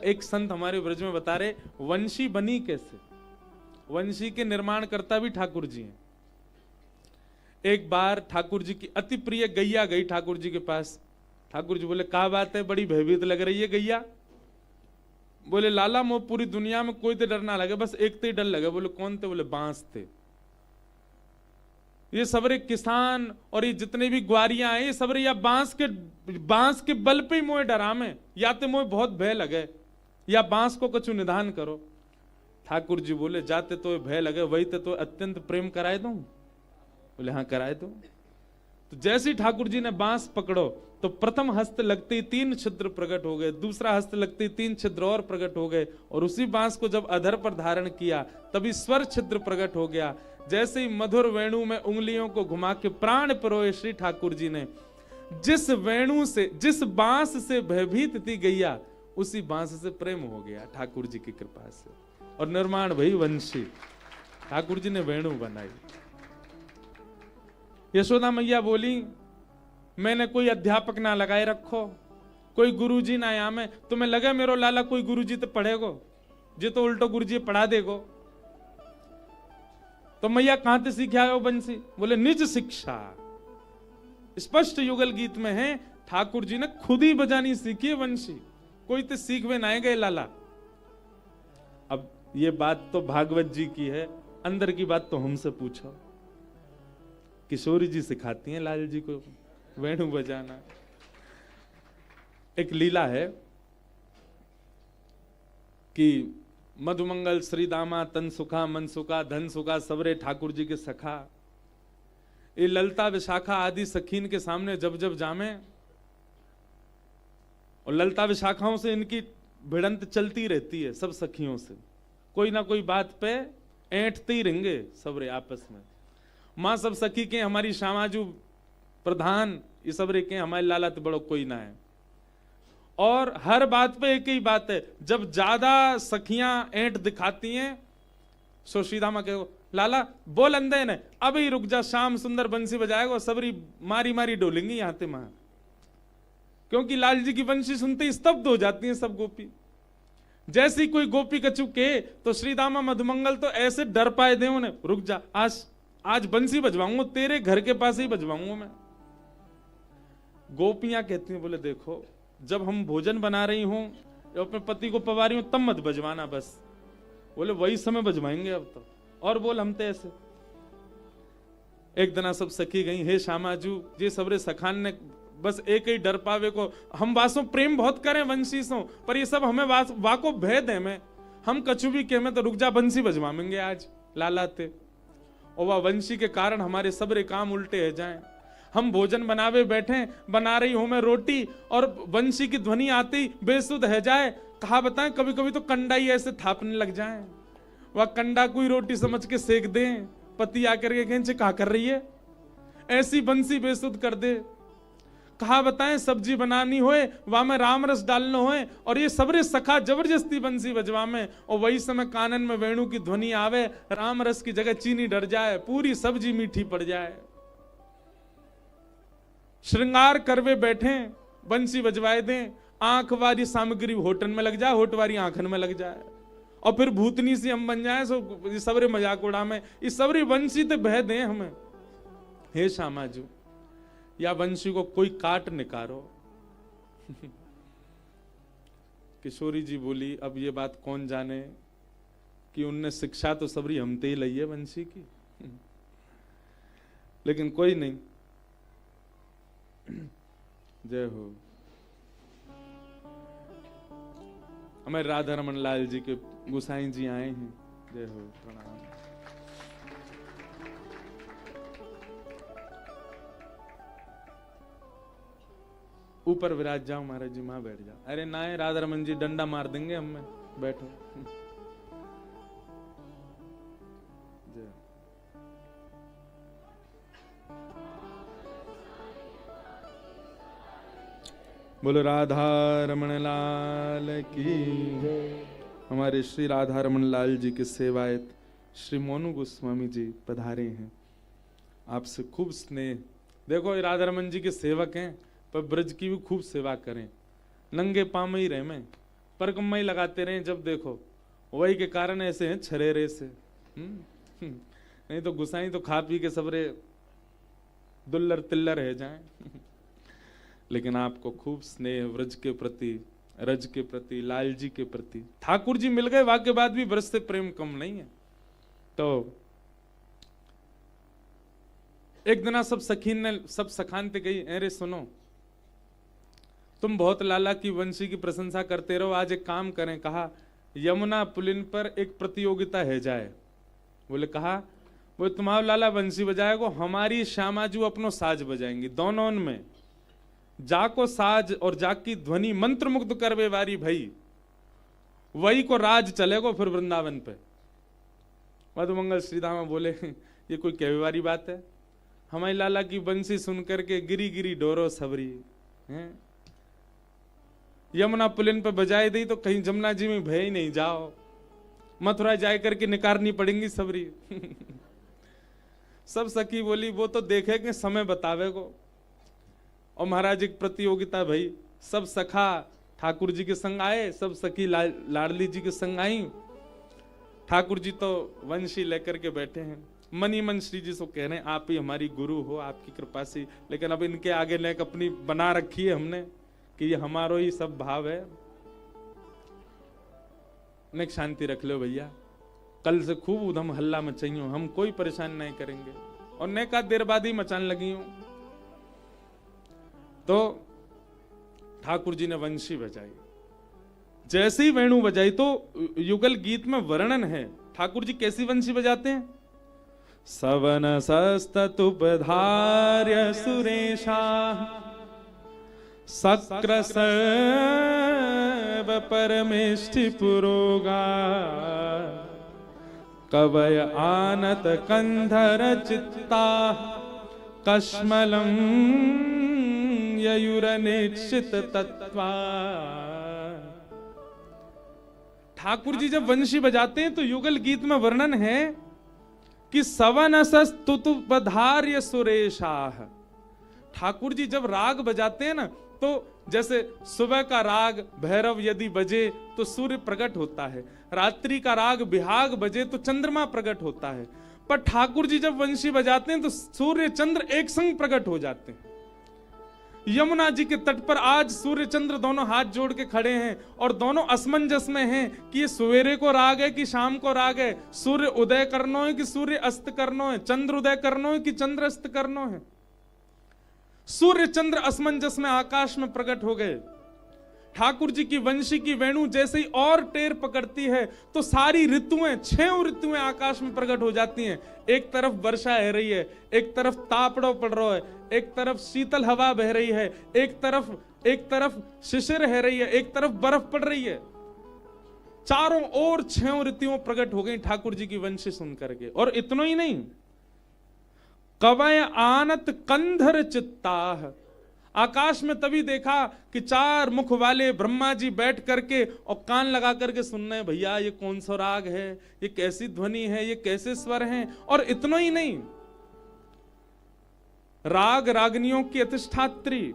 एक संत हमारे ब्रज में बता रहे वंशी बनी कैसे। वंशी के निर्माण करता भी ठाकुर जी हैं। एक बार ठाकुर जी की अति प्रिय गैया गई ठाकुर जी के पास। ठाकुर जी बोले क्या बात है, बड़ी भयभीत लग रही है गैया। बोले लाला मो पूरी दुनिया में कोई तो डर ना लगे, बस एक तो ही डर लगे। बोले कौन थे? बोले बांस थे। ये सबरे किसान और ये जितने भी ग्वारियां हैं, ये सबरे या बांस के बल पे ही मोए डरा में, या तो मोए बहुत भय लगे या बांस को कछु निधान करो। ठाकुर जी बोले जाते तो भय लगे वही तो अत्यंत प्रेम कराए दूं। बोले हाँ कराए दो। तो जैसे ही ठाकुर जी ने बांस पकड़ो तो प्रथम हस्त लगते ही 3 छिद्र प्रकट हो गए, दूसरा हस्त लगते ही 3 छिद्र और प्रकट हो गए, और उसी बांस को जब अधर पर धारण किया तभी स्वर छिद्र प्रकट हो गया। जैसे ही मधुर वेणु में उंगलियों को घुमा के प्राण परोए श्री ठाकुर जी ने, जिस वेणु से, जिस बांस से भयभीत थी गैया, उसी बांस से प्रेम हो गया ठाकुर जी की कृपा से, और निर्माण भई वंशी। ठाकुर जी ने वेणु बनाई। यशोदा मैया बोली मैंने कोई अध्यापक ना लगाए रखो, कोई गुरुजी ना आमे, तुम्हें लगे मेरो लाला कोई गुरुजी तो पढ़ेगो, जे तो उल्टो गुरुजी पढ़ा देगो। तो मैया कहां से सीखे आयो बंसी? बोले निज शिक्षा। स्पष्ट युगल गीत में है ठाकुर जी ने खुद ही बजानी सीखी है बंसी, कोई तो सीखवे ना गए लाला। अब ये बात तो भागवत जी की है, अंदर की बात तो हमसे पूछो। किशोरी जी सिखाती हैं लाल जी को वेणु बजाना। एक लीला है कि मधुमंगल श्रीदामा तन सुखा मन सुखा धन सुखा सबरे ठाकुर जी के सखा, ये ललता विशाखा आदि सखीन के सामने जब जब जामे, और ललता विशाखाओं से इनकी भिड़ंत चलती रहती है सब सखियों से, कोई ना कोई बात पे ऐंठते ही रहेंगे सबरे आपस में। माँ सब सखी के हमारी श्यामाजू प्रधान, ये सब रे के हमारे लाला तो बड़ो कोई ना है। और हर बात पे एक ही बात है, जब ज्यादा सखियां ऐंठ दिखाती हैं सो सीधा मां कहो लाला बोल अंधे ने अभी रुक जा, शाम सुंदर बंसी बजाएगा, सबरी मारी मारी डोलेंगी यहां ते मां। क्योंकि लाल जी की बंसी सुनते ही स्तब्ध हो जाती हैं सब गोपी। जैसी कोई गोपी कछु के तो श्रीदामा मधुमंगल तो ऐसे डर पाए दे उन्हें, रुक जा आज बंसी बजवाऊंगा, तेरे घर के पास ही बजवाऊंगा मैं। गोपियां कहती हैं बोले देखो जब हम भोजन बना रही हूं या अपने पति को पवा रही हूं तब मत बजवाना बस। बोले वही समय बजवाएंगे अब तो, और बोल हम तो ऐसे। एक दिन सब सखी गई, हे श्यामाजू ये सबरे सखान ने बस एक ही डर पावे को, हम वासों प्रेम बहुत करें वंशी सो, पर ये सब हमें वाको भय दे में, हम कछु भी कहे में तो रुक जा बंसी बजवाएंगे आज लालाते। और वह वंशी के कारण हमारे सबरे काम उल्टे हो जाएं। हम भोजन बनावे बैठे, बना रही हूं मैं रोटी और वंशी की ध्वनि आती बेसुध है जाए, कहा बताएं कभी कभी तो कंडा ही ऐसे थापने लग जाए, वह कंडा कोई रोटी समझ के सेक दे, पति आकर के कहें कहा कर रही है, ऐसी बंसी बेसुध कर दे। कहा बताएं सब्जी बनानी होए वहां में राम रस डालना होए, और ये सबरे सखा जबरदस्ती बंसी बजवा में, और वही समय कानन में वेणु की ध्वनि आवे, राम रस की जगह चीनी डर जाए, पूरी सब्जी मीठी पड़ जाए। श्रृंगार करवे बैठे बंसी बजवाए दें, आंख वाली सामग्री होटन में लग जाए, होट वाली आंखन में लग जाए, और फिर भूतनी से हम बन जाए सो सबरे मजाक उड़ा में, इस सबरी बंसी तो बह दें हमें। हे श्यामाजू या वंशी को कोई काट निकारो। किशोरी जी बोली अब ये बात कौन जाने कि उनने शिक्षा तो सबरी हमते ही लई है वंशी की, लेकिन कोई नहीं। जय हो। हमारे राधा रमन लाल जी के गुसाई जी आए हैं। जय हो, प्रणाम। ऊपर विराज जाओ महाराज जी, वहां बैठ जाओ। अरे ना है राधा रमन जी डंडा मार देंगे हमें, बैठो। बोलो राधा रमन लाल की। हमारे श्री राधा रमन लाल जी के सेवायत श्री मोनू गोस्वामी जी पधारे हैं, आपसे खूब स्नेह। देखो ये राधा रमन जी के सेवक हैं, पर ब्रज की भी खूब सेवा करें, नंगे पाँव ही रहे में, परकम्मा लगाते रहे, जब देखो वही के कारण ऐसे हैं छरेरे से। नहीं तो गुसाई तो खा पी के सबरे दुल्लर तिल्लर रह जाएं। लेकिन आपको खूब स्नेह व्रज के प्रति, रज के प्रति, लाल जी के प्रति। ठाकुर जी मिल गए वाक्य बाद भी व्रज से प्रेम कम नहीं है। तो एक दिना सब सखीन ने सब सखान पे गई, अरे सुनो तुम बहुत लाला की वंशी की प्रशंसा करते रहो, आज एक काम करें। कहा यमुना पुलिन पर एक प्रतियोगिता है जाए। बोले कहा, वो तुम्हारा लाला वंशी बजाएगो, हमारी श्यामाजू अपनो साज बजाएंगी। दोनों में जाको साज और जाकी ध्वनि मंत्र मुग्ध करवे वारी भई, वही को राज चलेगो फिर वृंदावन पे। मधुमंगल श्रीधामा बोले ये कोई कहवे वाली बात है, हमारी लाला की बंसी सुन करके गिरी गिरी डोरो सबरी हैं, यमुना पुलिन पे बजाए दी तो कहीं जमुना जी में भय ही नहीं, जाओ मथुरा जाए करके निकारनी पड़ेंगी सबरी। सब सखी बोली वो तो देखेंगे समय बतावेगो। और महाराज एक प्रतियोगिता भई, सब सखा ठाकुर जी के संग आए, सब सखी लाडली जी के संग आई। ठाकुर जी तो वंशी लेकर के बैठे हैं, मनी मन श्री जी से कह रहे हैं आप ही हमारी गुरु हो, आपकी कृपा से। लेकिन अब इनके आगे नेक अपनी बना रखी है हमने कि ये हमारो ही सब भाव है। नेक शांति रख लो भैया, कल से खूब उधम हल्ला मचाइयो, हम कोई परेशान नहीं करेंगे। और नेका देर बाद ही मचाने लगी हूं। तो ठाकुर जी ने वंशी बजाई, जैसे ही वेणु बजाई तो युगल गीत में वर्णन है ठाकुर जी कैसी वंशी बजाते हैं। सवन सस्तुपधार्य सुरेशा सक्र सर्व परमेष्टि पुरोगा, कवय आनत कंधर चित्ता कश्मलम ययुरनिश्चित तत्वा। ठाकुर जी जब वंशी बजाते हैं तो युगल गीत में वर्णन है कि सवनसस्तुतुपधार्य सुरेशाह। ठाकुर जी जब राग बजाते हैं ना, तो जैसे सुबह का राग भैरव यदि बजे तो सूर्य प्रकट होता है, रात्रि का राग बिहाग बजे तो चंद्रमा प्रकट होता है। पर ठाकुर जी जब वंशी बजाते हैं तो सूर्य चंद्र एक संग प्रकट हो जाते हैं। यमुना जी के तट पर आज सूर्य चंद्र दोनों हाथ जोड़ के खड़े हैं और दोनों असमंजस में हैं कि ये सवेरे को राग है कि शाम को राग है, सूर्य उदय करनो है कि सूर्य अस्त करनो है, चंद्र उदय करनो है कि चंद्र अस्त करनो है। सूर्य चंद्र असमंजस में आकाश में प्रकट हो गए। ठाकुर जी की वंशी की वेणु जैसे ही और टेर पकड़ती है तो सारी ऋतुएं, 6 ऋतुएं आकाश में प्रकट हो जाती हैं। एक तरफ वर्षा है रही है, एक तरफ तापड़ो पड़ रहा है, एक तरफ शीतल हवा बह रही है, एक तरफ शिशिर है रही है, एक तरफ बर्फ पड़ रही है। चारों ओर 6 ऋतुएं प्रकट हो गई ठाकुर जी की वंशी सुन करके। और इतना ही नहीं, कवय आनत कंधर चित्ताह। आकाश में तभी देखा कि 4 मुख वाले ब्रह्मा जी बैठ करके और कान लगा करके सुन रहे हैं, भैया ये कौन सा राग है, ये कैसी ध्वनि है, ये कैसे स्वर हैं। और इतना ही नहीं, राग रागनियों की अधिष्ठात्री,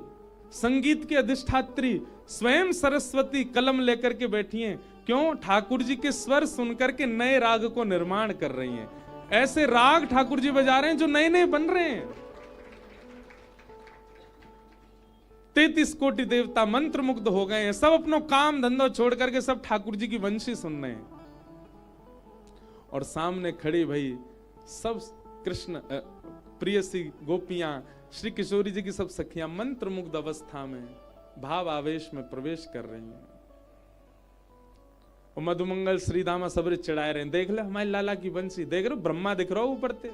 संगीत की अधिष्ठात्री स्वयं सरस्वती कलम लेकर के बैठी हैं। क्यों? ठाकुर जी के स्वर सुनकर के नए राग को निर्माण कर रही हैं। ऐसे राग ठाकुर जी बजा रहे हैं जो नए नए बन रहे हैं। 33 कोटि देवता मंत्र मुग्ध हो गए हैं, सब अपनो काम धंधो छोड़ करके सब ठाकुर जी की वंशी सुन रहे हैं। और सामने खड़ी भाई सब कृष्ण प्रियसी गोपियां, श्री किशोरी जी की सब सखियां मंत्र मुग्ध अवस्था में भाव आवेश में प्रवेश कर रही हैं। और मधुमंगल श्रीधामा सबरे चिढ़ाए रहे, देख ले हमारी लाला की बंसी, देख रहे ब्रह्मा दिख रहा ऊपर ते,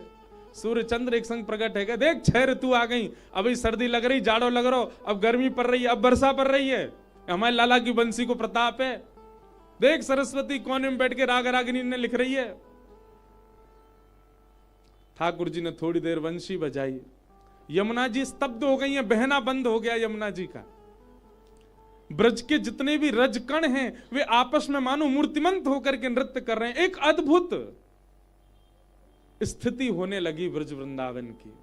सूर्य चंद्र एक संग प्रकट है, देख 6 ऋतु आ गई, अभी सर्दी लग रही, जाड़ो लग रहा, अब गर्मी पड़ रही है, अब वर्षा पड़ रही है, हमारी लाला की बंसी को प्रताप है। देख सरस्वती कोने में बैठ के राग रागिनी ने लिख रही है। ठाकुर जी ने थोड़ी देर वंशी बजाई, यमुना जी स्तब्ध हो गई है, बहना बंद हो गया यमुना जी का। ब्रज के जितने भी रजकण हैं वे आपस में मानो मूर्तिमंत होकर के नृत्य कर रहे हैं। एक अद्भुत स्थिति होने लगी ब्रज वृंदावन की।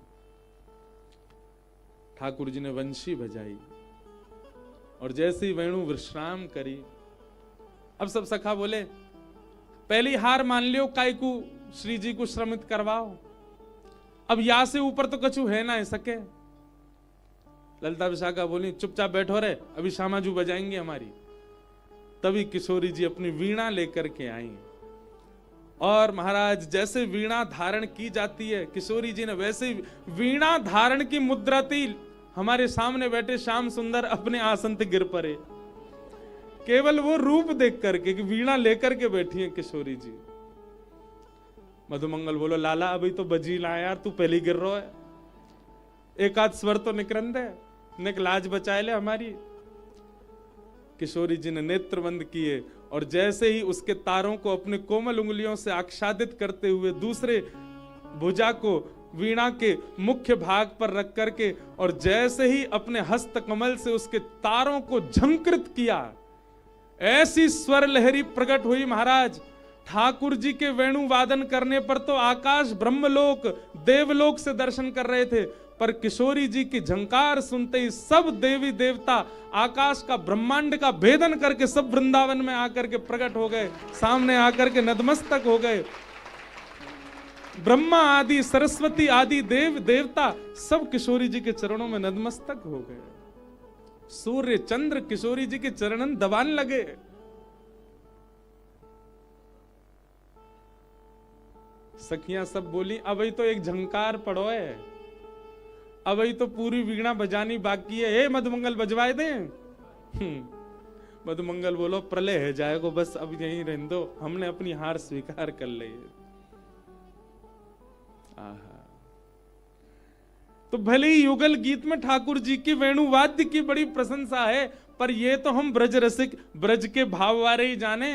ठाकुर जी ने वंशी बजाई और जैसे ही वेणु विश्राम करी अब सब सखा बोले पहली हार मान लियो, काय को श्री जी को श्रमित करवाओ, अब यहां से ऊपर तो कछु है ना सके। ललिता विशाखा बोली चुपचाप बैठो रे, अभी श्यामाजू बजाएंगे हमारी। तभी किशोरी जी अपनी वीणा लेकर के आई और महाराज जैसे वीणा धारण की जाती है किशोरी जी ने, वैसे वीणा धारण की मुद्रा थी। हमारे सामने बैठे श्याम सुंदर अपने आसन से गिर पड़े, केवल वो रूप देख करके कि वीणा लेकर के बैठी है किशोरी जी। मधुमंगल बोलो लाला अभी तो बजी ला यार, तू पहले गिर रहा है, एक आध स्वर तो निकरन दे, निक लाज बचाए ले हमारी। किशोरी जी ने नेत्र बंद किए और जैसे ही उसके तारों को अपने कोमल उंगलियों से आच्छादित करते हुए दूसरे भुजा को वीणा के मुख्य भाग पर रख करके और जैसे ही अपने हस्त कमल से उसके तारों को झंकृत किया, ऐसी स्वर लहरी प्रकट हुई महाराज। ठाकुर जी के वेणु वादन करने पर तो आकाश ब्रह्मलोक देवलोक से दर्शन कर रहे थे, पर किशोरी जी की झंकार सुनते ही सब देवी देवता आकाश का ब्रह्मांड का भेदन करके सब वृंदावन में आकर के प्रकट हो गए, सामने आकर के नतमस्तक हो गए। ब्रह्मा आदि सरस्वती आदि देव देवता सब किशोरी जी के चरणों में नतमस्तक हो गए। सूर्य चंद्र किशोरी जी के चरणन दबान लगे। सखियां सब बोली अभी तो एक झंकार पड़ो है, अभी तो पूरी वीणा बजानी बाकी है, हे मधुमंगल बजवाए दें। मधुमंगल बोलो प्रलय है जाएगो, बस अब यहीं रहने दो, हमने अपनी हार स्वीकार कर ली है। तो भले ही युगल गीत में ठाकुर जी की वेणुवाद्य की बड़ी प्रशंसा है, पर ये तो हम ब्रज रसिक ब्रज के भाव वाले ही जाने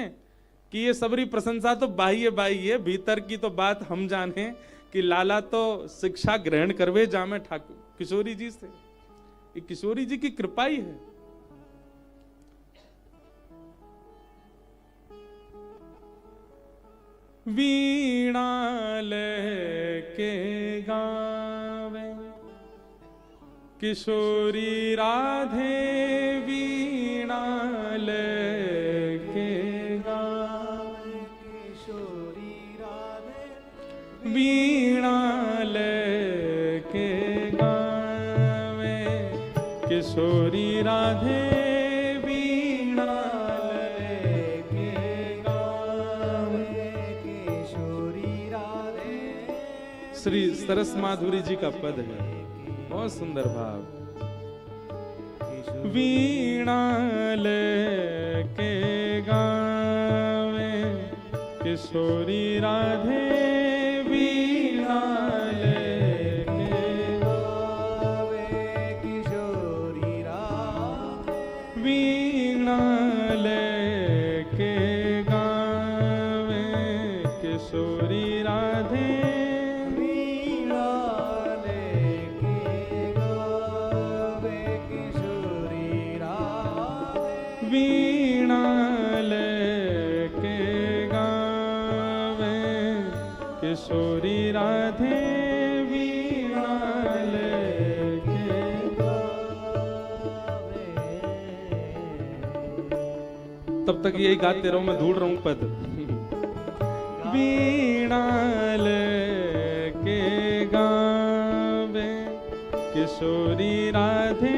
कि ये सबरी प्रशंसा तो बाह्य बाह्य, भीतर की तो बात हम जाने कि लाला तो शिक्षा ग्रहण करवे जामे ठाकुर किशोरी जी से, ये किशोरी जी की कृपा ही है। वीणा लेके गावे किशोरी राधे, वीणा लेके गावे किशोरी राधे, वीणा लेके गावे किशोरी राधे, वीणा लेके गावे किशोरी राधे। श्री सरस माधुरी जी का पद है, बहुत सुंदर भाव। वीणा लेके गावे किशोरी राधे, वीणा लेके गावे किशोरी राधे, वीणा लेके गावे किशोरी राधे, वीणा लेके गावे किशोरी राधे, वीणा लेके गावे। तब तक यही गाते रहो, मैं ढूंढ रहा हूं पद। वीणा लेके गावे किशोरी राधे,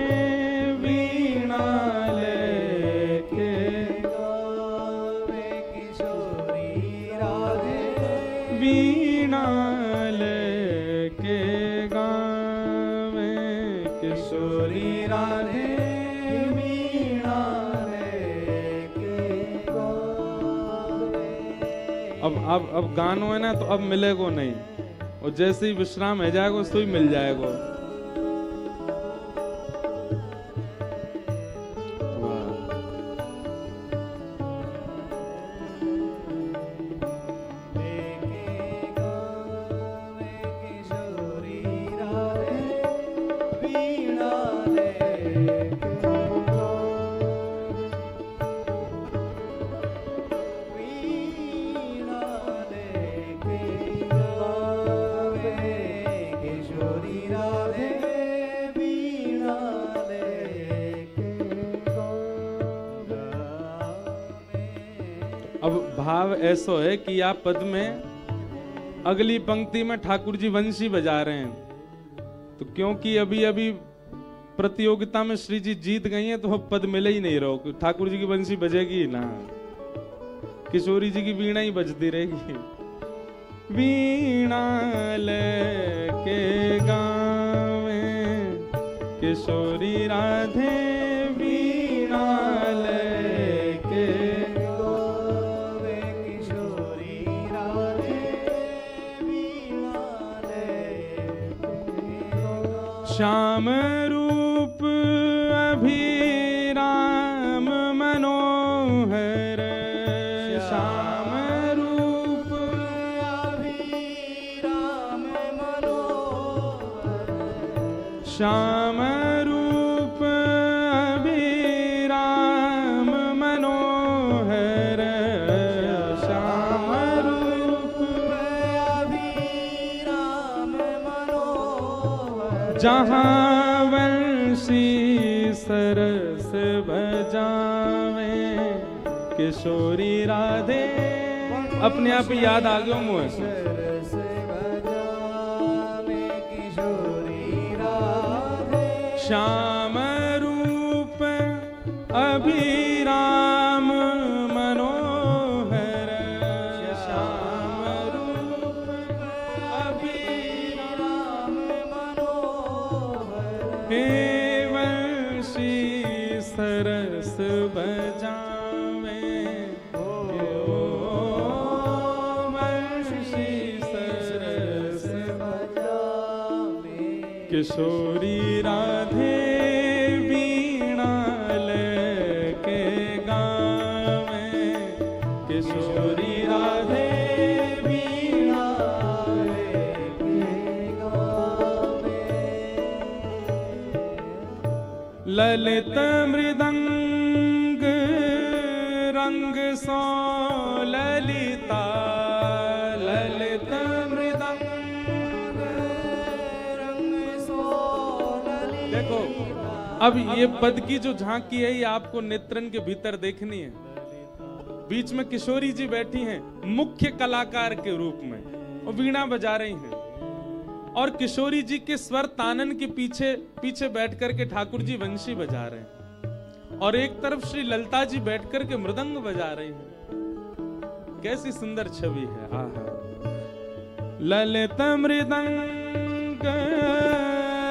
वीणा लेके गावे किशोरी राधे, वीणा लेके गावे किशोरी राधे, वीणा लेके गावे। अब गानो है ना, तो अब मिलेगो नहीं, और जैसे ही विश्राम है जाएगो तो ही मिल जाएगो। Radhe अब भाव ऐसा है कि आप पद में अगली पंक्ति में ठाकुर जी वंशी बजा रहे हैं, तो क्योंकि अभी अभी प्रतियोगिता में श्री जी जीत गई हैं, तो वो पद मिले ही नहीं रहो, ठाकुर जी की वंशी बजेगी ही ना, किशोरी जी की वीणा ही बजती रहेगी। वीणा लेके गावे किशोरी राधे, वीणा लेके गावे किशोरी राधे, वीणा लेके श्याम रूप अभिराम मनोहर, श्याम रूप अभिराम मनोहर, श्याम रूप अभिराम मनोहर, श्याम रूप अभिराम मनोहर, जहाँ वंशी सरस बजावे किशोरी राधे। अपने आप ही याद आ गया मुझे, सरस बजावे किशोरी राधे, श्याम रूप अभिराम मनोहर, श्याम रूप अभिराम मनोहर, हे वंशी सरस बजावे, वंशी सरस बजावे किशोरी राधे, वीणा लेके गावे किशोरी राधे, वीणा लेके गावे। ललित मृदंग रंग सो ललिता, ललित मृदंग रंग सो ललिता। देखो अब ये पद की जो झांकी है, ये आपको नेत्रन के भीतर देखनी है। बीच में किशोरी जी बैठी हैं मुख्य कलाकार के रूप में, और वीणा बजा रही हैं, और किशोरी जी के स्वर तानन के पीछे पीछे बैठ करके ठाकुर जी वंशी बजा रहे हैं, और एक तरफ श्री ललिता जी बैठ करके मृदंग बजा रही हैं। कैसी सुंदर छवि है, आहा। ललित मृदंग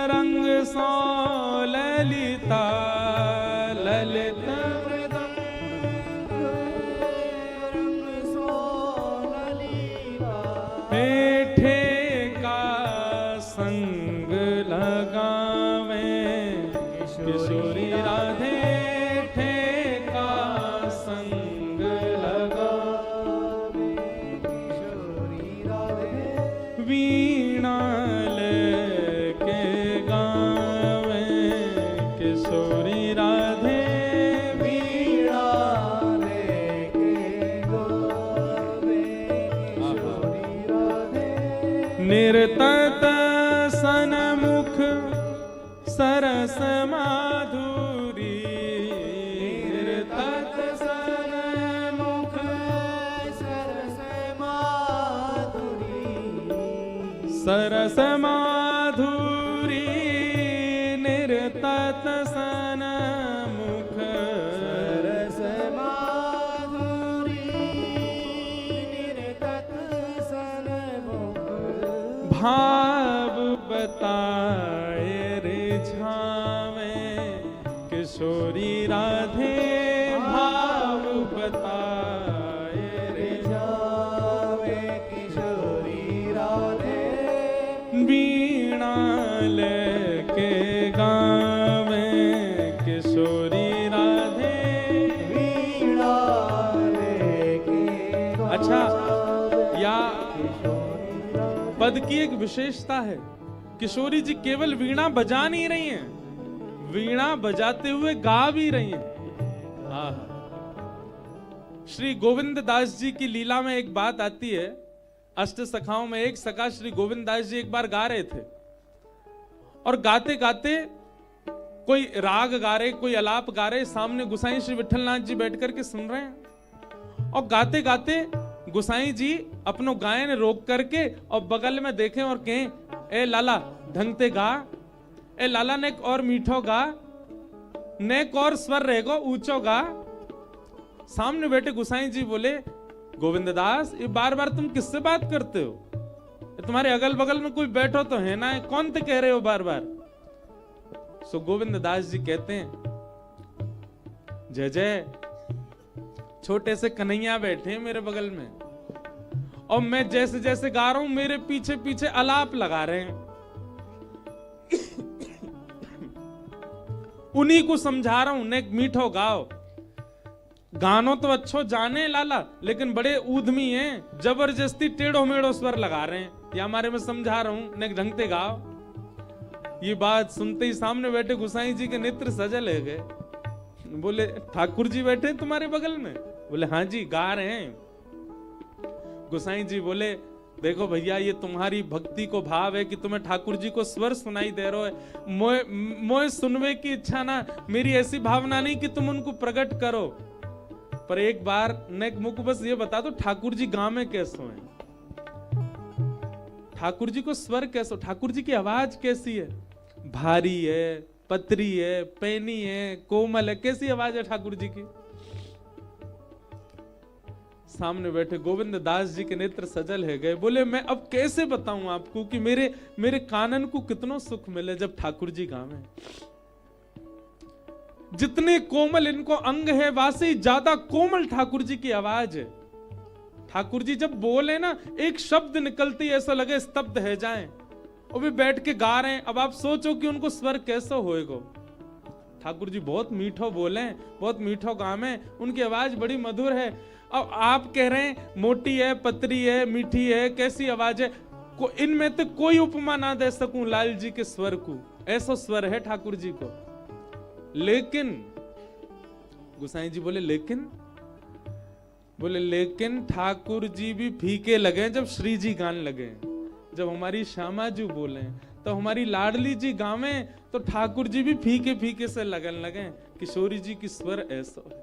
रंग सो ललिता, ललित मृदंग रंग सो ललिता, हेठे का संग लगावे किशोरी राधे, ठेका संग लगावे किशोरी राधे, वीणा लेके गावे किशोरी राधे, वीणा लेके गावे किशोरी राधे। निर्तत सनमुख सरस माधुरी, निर्तत सनमुख सरस माधुरी, सरस माधुरी, निर्तत सनमुख सरस माधुरी, निर्तत सनमुख, भाव बताए रिझावे किशोरी राधे, भाव बताए रिझावे किशोरी राधे, वीणा लेके गावे किशोरी राधे, वीणा लेके। अच्छा, या पद की एक विशेषता है, किशोरी जी केवल वीणा बजा नहीं रही हैं, वीणा बजाते हुए गा भी रही हैं। श्री गोविंद दास जी की लीला में एक बात आती है, अष्ट सखाओं में एक सखा श्री गोविंद दास जी एक बार गा रहे थे, और गाते गाते कोई राग गा रहे, कोई अलाप गा रहे, सामने गुसाई श्री विठलनाथ जी बैठ करके सुन रहे हैं, और गाते गाते गोसाई जी अपनो गायन रोक करके और बगल में देखें और कहें, ए लाला ढंगते गा, ए लाला ने और मीठो गा, ने और स्वर रहेगो ऊंचो गा। सामने बैठे गोसाई जी बोले, गोविंद दास ये बार बार तुम किससे बात करते हो? तुम्हारे अगल बगल में कोई बैठो तो है ना, कौन ते कह रहे हो बार बार? सो गोविंद दास जी कहते हैं, जय जय छोटे से कन्हैया बैठे मेरे बगल में, और मैं जैसे जैसे गा रहा हूं मेरे पीछे पीछे अलाप लगा रहे हैं। उन्हीं को समझा रहा हूं, ने मीठो गाओ। गानो तो अच्छो जाने लाला, लेकिन बड़े ऊधमी हैं, जबरदस्ती टेढ़ो मेढ़ो स्वर लगा रहे हैं। या हमारे में समझा रहा हूं, ने ढंग से गाओ। ये बात सुनते ही सामने बैठे गोसाई जी के नेत्र सजल हो गए। बोले, ठाकुर जी बैठे तुम्हारे बगल में? बोले, हाँ जी गा रहे हैं। गोसाई जी बोले, देखो भैया ये तुम्हारी भक्ति को भाव है कि तुम्हें ठाकुर जी को स्वर सुनाई दे रहे हो। मोए सुनवे की इच्छा ना, मेरी ऐसी भावना नहीं कि तुम उनको प्रकट करो, पर एक बार नेक मुख बस ये बता दो, ठाकुर जी गांव में कैसे हैं? ठाकुर जी को स्वर कैसे? ठाकुर जी की आवाज कैसी है? भारी है, पतरी है, पैनी है, कोमल है, कैसी आवाज है ठाकुर जी की? सामने बैठे गोविंद दास जी के नेत्र सजल है गए। बोले, मैं अब कैसे बताऊं आपको कि मेरे कानन को कितना सुख मिले जब ठाकुर जी गावे। जितने कोमल इनको अंग है, वासे ज्यादा कोमल ठाकुर जी की आवाज है। ठाकुर जी जब बोले ना, एक शब्द निकलते ही ऐसा लगे स्तब्ध है जाएं, और वे बैठ के गा रहे हैं। अब आप सोचो कि उनको स्वर कैसा होएगा। ठाकुर जी बहुत मीठो बोले, बहुत मीठो गावे, उनकी आवाज बड़ी मधुर है। अब आप कह रहे हैं मोटी है, पतरी है, मीठी है, कैसी आवाज है? इनमें तो कोई उपमा ना दे सकूं लाल जी के स्वर को, ऐसा स्वर है ठाकुर जी को। लेकिन गोसाई जी बोले, लेकिन? बोले, लेकिन ठाकुर जी भी फीके लगे जब श्री जी गान लगे। जब हमारी श्यामा जी बोले तो हमारी लाडली जी गावे, तो ठाकुर जी भी फीके फीके से लगन लगे। किशोरी जी की स्वर ऐसा है।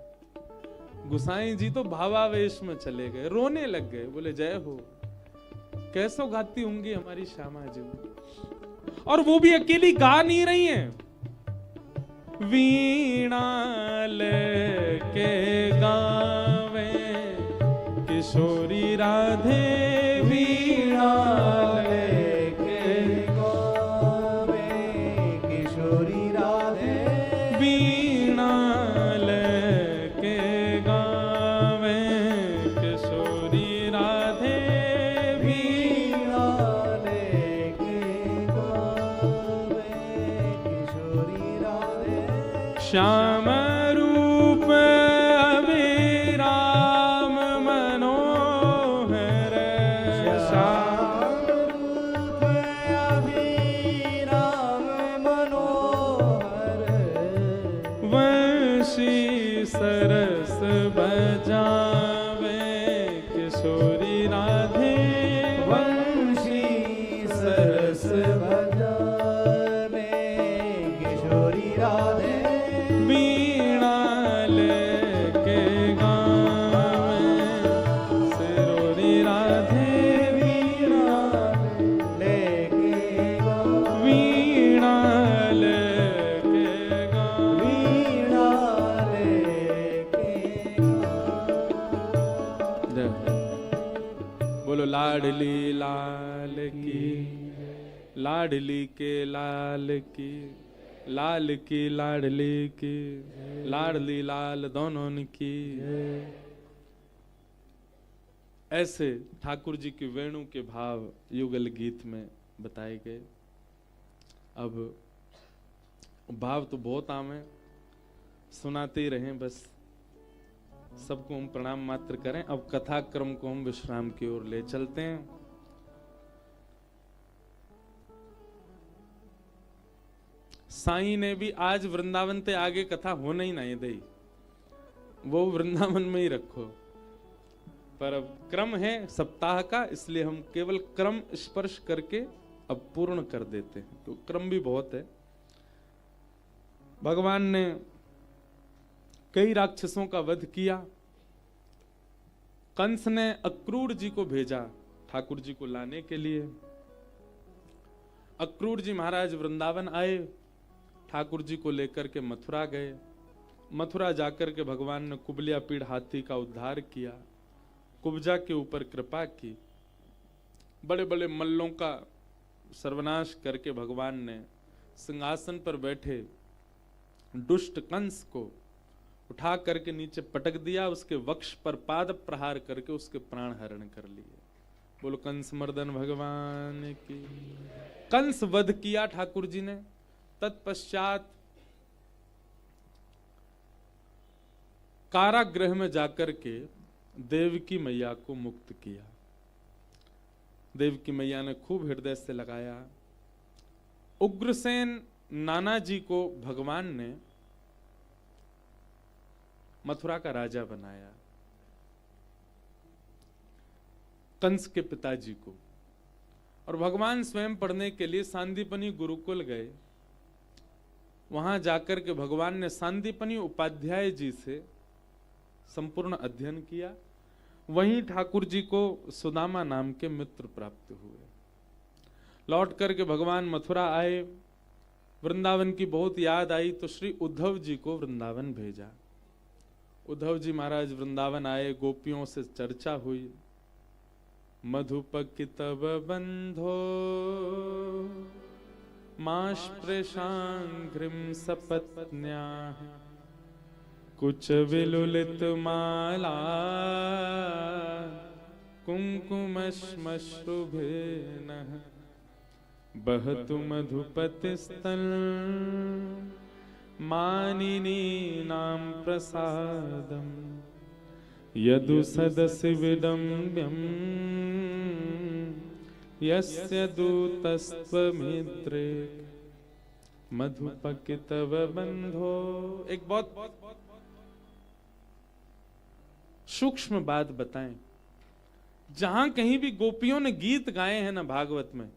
गोसाई जी तो भावावेश में चले गए, रोने लग गए। बोले, जय हो, कैसो गाती होंगी हमारी श्यामा जी। और वो भी अकेली गा नहीं रही हैं, वीणा लेके गावे किशोरी राधे, वीणा लेके गावे किशोरी राधे, वीणा लेके गावे किशोरी राधे, वीणा लेके गावे किशोरी राधे। श्याम रूप अभिराम मनोहर, श्याम रूप अभिराम मनोहर, वंशी सरस बजावे किशोरी राधे, वंशी सरस बजावे किशोरी राधे, वीणा लेके गावे सिरोरी राधे, वीणा लेके गावे, वीणा लेके गावे, वीणा लेके गावे। बोलो लाडली लाल की, लाडली के लाल की, लाल की लाडली की, लाडली लाल दोनों की। ऐसे ठाकुर जी के वेणु के भाव युगल गीत में बताए गए। अब भाव तो बहुत आम है, सुनाते ही रहें बस। सबको हम प्रणाम मात्र करें। अब कथा क्रम को हम विश्राम की ओर ले चलते हैं। साईं ने भी आज वृंदावन ते आगे कथा होना ही नहीं दी, वो वृंदावन में ही रखो। पर अब क्रम है सप्ताह का, इसलिए हम केवल क्रम स्पर्श करके अब पूर्ण कर देते हैं, तो क्रम भी बहुत है। भगवान ने कई राक्षसों का वध किया, कंस ने अक्रूर जी को भेजा ठाकुर जी को लाने के लिए। अक्रूर जी महाराज वृंदावन आए, ठाकुर जी को लेकर के मथुरा गए। मथुरा जाकर के भगवान ने कुबलिया पीड़ हाथी का उद्धार किया, कुब्जा के ऊपर कृपा की, बड़े बड़े मल्लों का सर्वनाश करके भगवान ने सिंहासन पर बैठे दुष्ट कंस को उठा करके नीचे पटक दिया, उसके वक्ष पर पाद प्रहार करके उसके प्राण हरण कर लिए। बोलो कंस मर्दन भगवान की। कंस वध किया ठाकुर जी ने। तत्पश्चात कारागृह में जाकर के देवकी मैया को मुक्त किया। देवकी मैया ने खूब हृदय से लगाया। उग्रसेन नाना जी को भगवान ने मथुरा का राजा बनाया, कंस के पिताजी को। और भगवान स्वयं पढ़ने के लिए सांदीपनी गुरुकुल गए। वहां जाकर के भगवान ने सांदीपनी उपाध्याय जी से संपूर्ण अध्ययन किया। वहीं ठाकुर जी को सुदामा नाम के मित्र प्राप्त हुए। लौट करके भगवान मथुरा आए। वृंदावन की बहुत याद आई तो श्री उद्धव जी को वृंदावन भेजा। उद्धव जी महाराज वृंदावन आए, गोपियों से चर्चा हुई। मधुपक तब बंधो माश्प्रेषाघ्रिम सपत्न्या कुच विलुलित माला कुंकुमश्मश्रुभेनः बहतु मधुपतिस्तन मानिनीनां प्रसादम यदु सदसि विडम्ब्यं यस्य दूतस्त्वमित्रे मधुपकितव बंधो। एक बहुत सूक्ष्म बात बताएं। जहां कहीं भी गोपियों ने गीत गाए हैं ना भागवत में,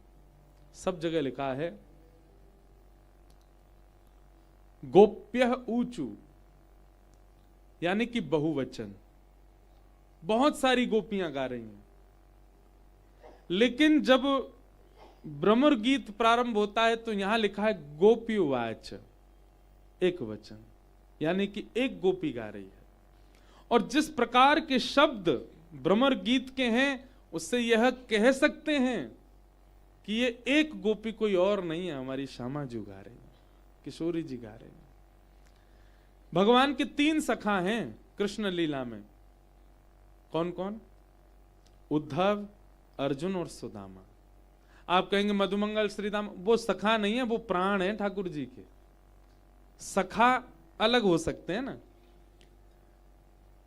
सब जगह लिखा है गोप्य ऊंचू, यानी कि बहुवचन। बहुत सारी गोपियां गा रही हैं। लेकिन जब भ्रमर गीत प्रारंभ होता है तो यहां लिखा है गोपीवाच, एक वचन, यानी कि एक गोपी गा रही है। और जिस प्रकार के शब्द भ्रमर गीत के हैं उससे यह कह सकते हैं कि ये एक गोपी कोई और नहीं है, हमारी श्यामा जी गा रही है, किशोरी जी गा रहे हैं। भगवान के 3 सखा हैं कृष्ण लीला में। कौन कौन? उद्धव, अर्जुन और सुदामा। आप कहेंगे मधुमंगल श्रीदाम, वो सखा नहीं है, वो प्राण है ठाकुर जी के। सखा अलग हो सकते हैं ना।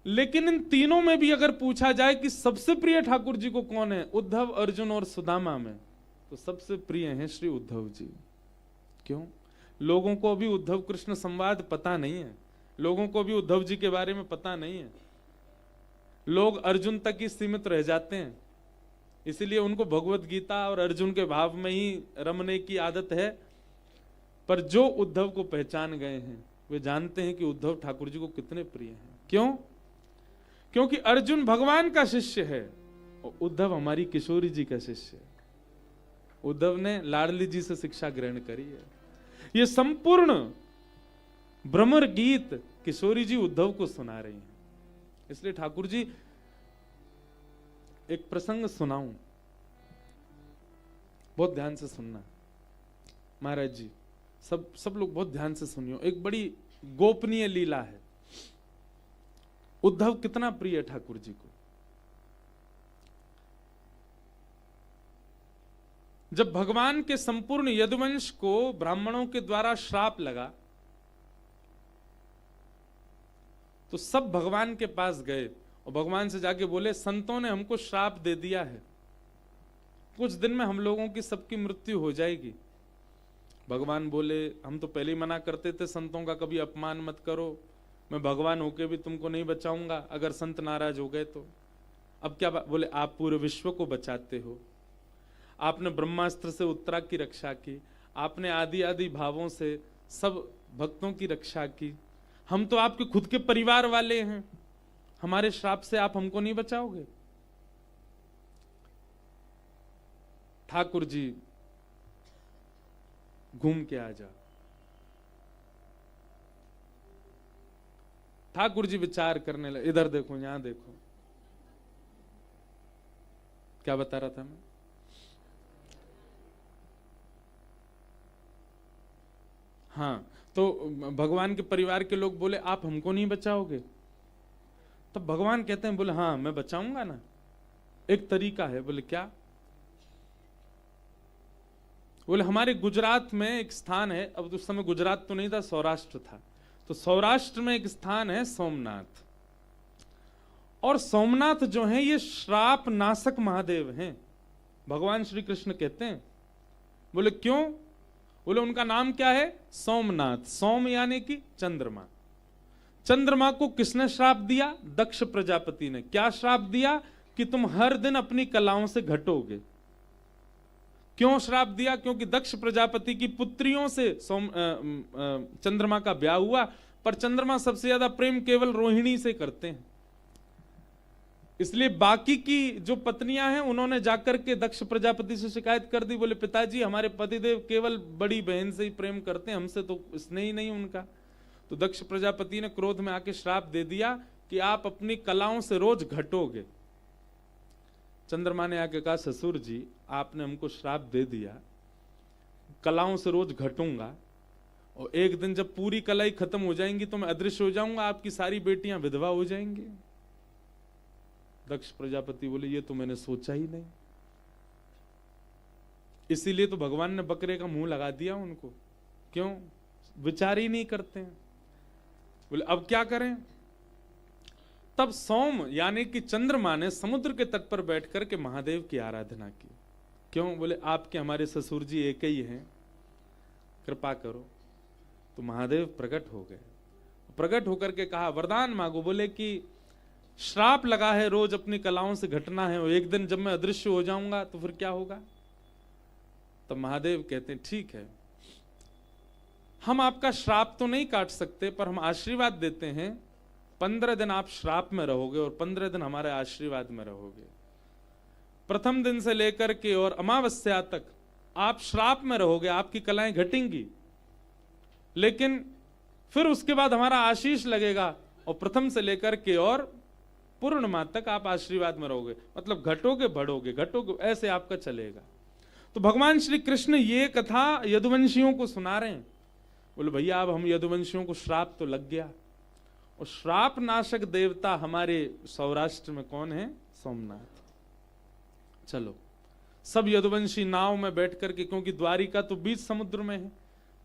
लेकिन इन तीनों में भी अगर पूछा जाए कि सबसे प्रिय ठाकुर जी को कौन है, उद्धव, अर्जुन और सुदामा में, तो सबसे प्रिय हैं श्री उद्धव जी। क्यों? लोगों को भी उद्धव कृष्ण संवाद पता नहीं है, लोगों को भी उद्धव जी के बारे में पता नहीं है। लोग अर्जुन तक ही सीमित रह जाते हैं, इसलिए उनको भगवत गीता और अर्जुन के भाव में ही रमने की आदत है। पर जो उद्धव को पहचान गए हैं वे जानते हैं कि उद्धव ठाकुर जी को कितने प्रिय हैं। क्यों? क्योंकि अर्जुन भगवान का शिष्य है और उद्धव हमारी किशोरी जी का शिष्य है। उद्धव ने लाडली जी से शिक्षा ग्रहण करी है। ये संपूर्ण भ्रमर गीत किशोरी जी उद्धव को सुना रही हैं। इसलिए ठाकुर जी, एक प्रसंग सुनाऊं, बहुत ध्यान से सुनना महाराज जी, सब लोग बहुत ध्यान से सुनियो। एक बड़ी गोपनीय लीला है। उद्धव कितना प्रिय है ठाकुर जी को। जब भगवान के संपूर्ण यदुवंश को ब्राह्मणों के द्वारा श्राप लगा तो सब भगवान के पास गए और भगवान से जाके बोले, संतों ने हमको श्राप दे दिया है, कुछ दिन में हम लोगों की सबकी मृत्यु हो जाएगी। भगवान बोले, हम तो पहले ही मना करते थे संतों का कभी अपमान मत करो, मैं भगवान होके भी तुमको नहीं बचाऊंगा अगर संत नाराज हो गए तो। अब क्या बोले, आप पूरे विश्व को बचाते हो, आपने ब्रह्मास्त्र से उत्तरा की रक्षा की, आपने आदि आदि भावों से सब भक्तों की रक्षा की, हम तो आपके खुद के परिवार वाले हैं, हमारे श्राप से आप हमको नहीं बचाओगे? ठाकुर जी घूम के आ जा। ठाकुर जी विचार करने लगे, इधर देखो, यहां देखो, क्या बता रहा था मैं? हाँ, तो भगवान के परिवार के लोग बोले आप हमको नहीं बचाओगे? तब भगवान कहते हैं, बोले हाँ मैं बचाऊंगा ना, एक तरीका है। बोले क्या? बोले हमारे गुजरात में एक स्थान है, अब उस समय गुजरात तो नहीं था, सौराष्ट्र था, तो सौराष्ट्र में एक स्थान है सोमनाथ, और सोमनाथ जो है ये श्राप नाशक महादेव हैं, भगवान श्री कृष्ण कहते हैं। बोले क्यों? बोले उनका नाम क्या है? सोमनाथ। सोम यानी कि चंद्रमा। चंद्रमा को किसने श्राप दिया? दक्ष प्रजापति ने। क्या श्राप दिया? कि तुम हर दिन अपनी कलाओं से घटोगे। क्यों श्राप दिया? क्योंकि दक्ष प्रजापति की पुत्रियों से चंद्रमा का ब्याह हुआ, पर चंद्रमा सबसे ज्यादा प्रेम केवल रोहिणी से करते हैं, इसलिए बाकी की जो पत्नियां हैं उन्होंने जाकर के दक्ष प्रजापति से शिकायत कर दी। बोले पिताजी हमारे पतिदेव केवल बड़ी बहन से ही प्रेम करते हैं, हमसे तो स्नेह ही नहीं उनका। तो दक्ष प्रजापति ने क्रोध में आके श्राप दे दिया कि आप अपनी कलाओं से रोज घटोगे। चंद्रमा ने आके कहा ससुर जी आपने हमको श्राप दे दिया, कलाओं से रोज घटूंगा, और एक दिन जब पूरी कलाई खत्म हो जाएंगी तो मैं अदृश्य हो जाऊंगा, आपकी सारी बेटियां विधवा हो जाएंगी। दक्ष प्रजापति बोले ये तो मैंने सोचा ही नहीं, इसीलिए तो भगवान ने बकरे का मुंह लगा दिया उनको। क्यों? विचार ही नहीं करते हैं। बोले अब क्या करें? तब सोम यानी कि चंद्रमा ने समुद्र के तट पर बैठ करके महादेव की आराधना की। क्यों? बोले आपके हमारे ससुर जी एक ही हैं, कृपा करो। तो महादेव प्रकट हो गए, प्रकट होकर के कहा वरदान मांगो। बोले कि श्राप लगा है रोज अपनी कलाओं से घटना है, और एक दिन जब मैं अदृश्य हो जाऊंगा तो फिर क्या होगा? तब महादेव कहते हैं ठीक है, हम आपका श्राप तो नहीं काट सकते, पर हम आशीर्वाद देते हैं 15 दिन आप श्राप में रहोगे और 15 दिन हमारे आशीर्वाद में रहोगे। प्रथम दिन से लेकर के और अमावस्या तक आप श्राप में रहोगे, आपकी कलाएं घटेंगी, लेकिन फिर उसके बाद हमारा आशीष लगेगा, और प्रथम से लेकर के और पूर्णिमा तक आप आशीर्वाद में रहोगे। मतलब घटोगे बढ़ोगे, घटोगे, ऐसे आपका चलेगा। तो भगवान श्री कृष्ण ये कथा यदुवंशियों को सुना रहे हैं। बोले भैया अब हम यदुवंशियों को श्राप तो लग गया, और श्राप नाशक देवता हमारे सौराष्ट्र में कौन है? सोमनाथ। चलो सब यदुवंशी नाव में बैठ करके, क्योंकि द्वारिका तो बीच समुद्र में है,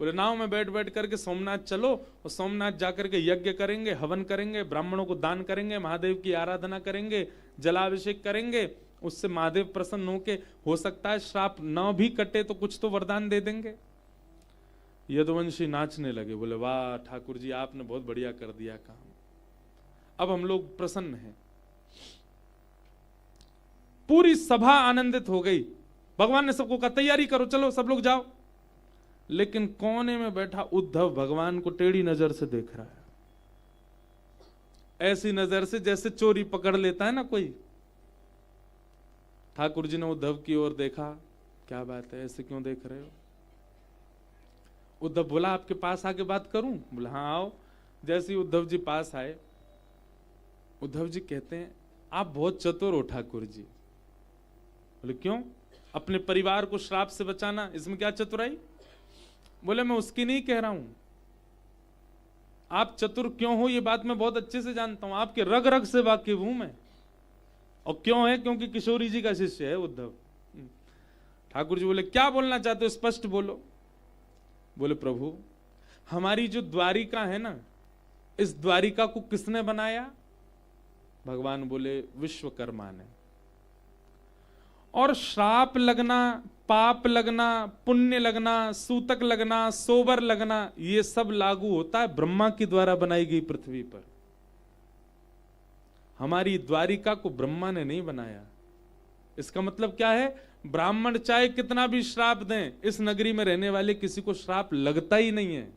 बोले नाव में बैठ बैठ करके सोमनाथ चलो, और सोमनाथ जाकर के यज्ञ करेंगे, हवन करेंगे, ब्राह्मणों को दान करेंगे, महादेव की आराधना करेंगे, जलाभिषेक करेंगे, उससे महादेव प्रसन्न होके हो सकता है श्राप न भी कटे तो कुछ तो वरदान दे देंगे। यदुवंशी नाचने लगे, बोले वाह ठाकुर जी आपने बहुत बढ़िया कर दिया काम, अब हम लोग प्रसन्न हैं। पूरी सभा आनंदित हो गई। भगवान ने सबको कहा तैयारी करो, चलो सब लोग जाओ। लेकिन कोने में बैठा उद्धव भगवान को टेढ़ी नजर से देख रहा है, ऐसी नजर से जैसे चोरी पकड़ लेता है ना कोई। ठाकुर जी ने उद्धव की ओर देखा, क्या बात है ऐसे क्यों देख रहे हो? उद्धव बोला आपके पास आके बात करूं? बोला हाँ आओ। जैसे ही उद्धव जी पास आए, उद्धव जी कहते हैं आप बहुत चतुर हो ठाकुर जी। बोले क्यों? अपने परिवार को श्राप से बचाना, इसमें क्या चतुराई? बोले मैं उसकी नहीं कह रहा हूं, आप चतुर क्यों हो ये बात मैं बहुत अच्छे से जानता हूं, आपके रग रग से वाकिफ हूं मैं। और क्यों है? क्योंकि किशोरी जी का शिष्य है उद्धव। ठाकुर जी बोले क्या बोलना चाहते हो, स्पष्ट बोलो। बोले प्रभु हमारी जो द्वारिका है ना, इस द्वारिका को किसने बनाया? भगवान बोले विश्वकर्मा ने। और श्राप लगना, पाप लगना, पुण्य लगना, सूतक लगना, सोबर लगना, ये सब लागू होता है ब्रह्मा के द्वारा बनाई गई पृथ्वी पर। हमारी द्वारिका को ब्रह्मा ने नहीं बनाया। इसका मतलब क्या है? ब्राह्मण चाहे कितना भी श्राप दें, इस नगरी में रहने वाले किसी को श्राप लगता ही नहीं है।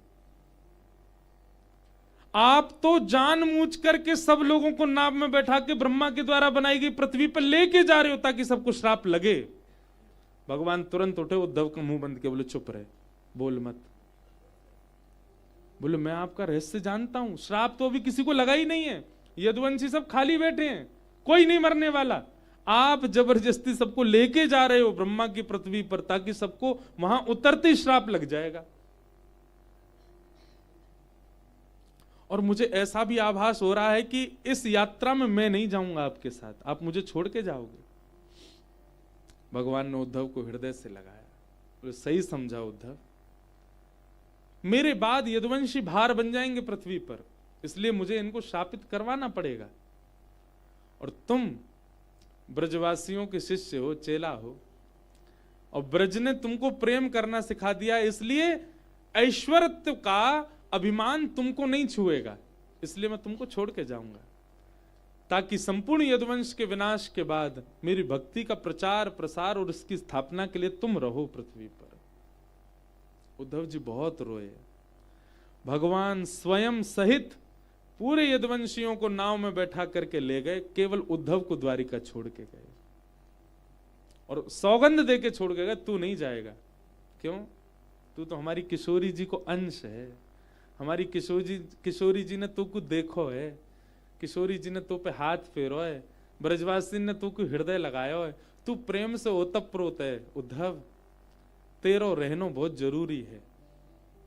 आप तो जानबूझ करके सब लोगों को नाव में बैठा के ब्रह्मा के द्वारा बनाई गई पृथ्वी पर लेके जा रहे हो ताकि सबको श्राप लगे। भगवान तुरंत उठे, उद्धव का मुंह बंद किया, बोले चुप रहे, बोल मत। बोले मैं आपका रहस्य जानता हूं, श्राप तो अभी किसी को लगा ही नहीं है, यदुवंशी सब खाली बैठे हैं, कोई नहीं मरने वाला। आप जबरदस्ती सबको लेके जा रहे हो ब्रह्मा की पृथ्वी पर ताकि सबको वहां उतरते ही श्राप लग जाएगा। और मुझे ऐसा भी आभास हो रहा है कि इस यात्रा में मैं नहीं जाऊंगा आपके साथ, आप मुझे छोड़ के जाओगे। भगवान ने उद्धव को हृदय से लगाया, बोले सही समझा उद्धव, मेरे बाद यदुवंशी भार बन जाएंगे पृथ्वी पर, इसलिए मुझे इनको शापित करवाना पड़ेगा। और तुम ब्रजवासियों के शिष्य हो, चेला हो, और ब्रज ने तुमको प्रेम करना सिखा दिया, इसलिए ऐश्वर्य का अभिमान तुमको नहीं छुएगा, इसलिए मैं तुमको छोड़ के जाऊंगा ताकि संपूर्ण यदुवंश के विनाश के बाद मेरी भक्ति का प्रचार प्रसार और उसकी स्थापना के लिए तुम रहो पृथ्वी पर। उद्धव जी बहुत रोए। भगवान स्वयं सहित पूरे यदुवंशियों को नाव में बैठा करके ले गए, केवल उद्धव को द्वारिका छोड़ के गए और सौगंध दे के छोड़ के गए, तू नहीं जाएगा। क्यों? तू तो हमारी किशोरी जी को अंश है, हमारी किशोरी जी ने तू को देखो है, किशोरी जी ने तू पे हाथ फेरो है, ब्रजवासी ने तू को हृदय लगायो है, तू प्रेम से ओतप्रोत है। उद्धव तेरो रहनो बहुत जरूरी है।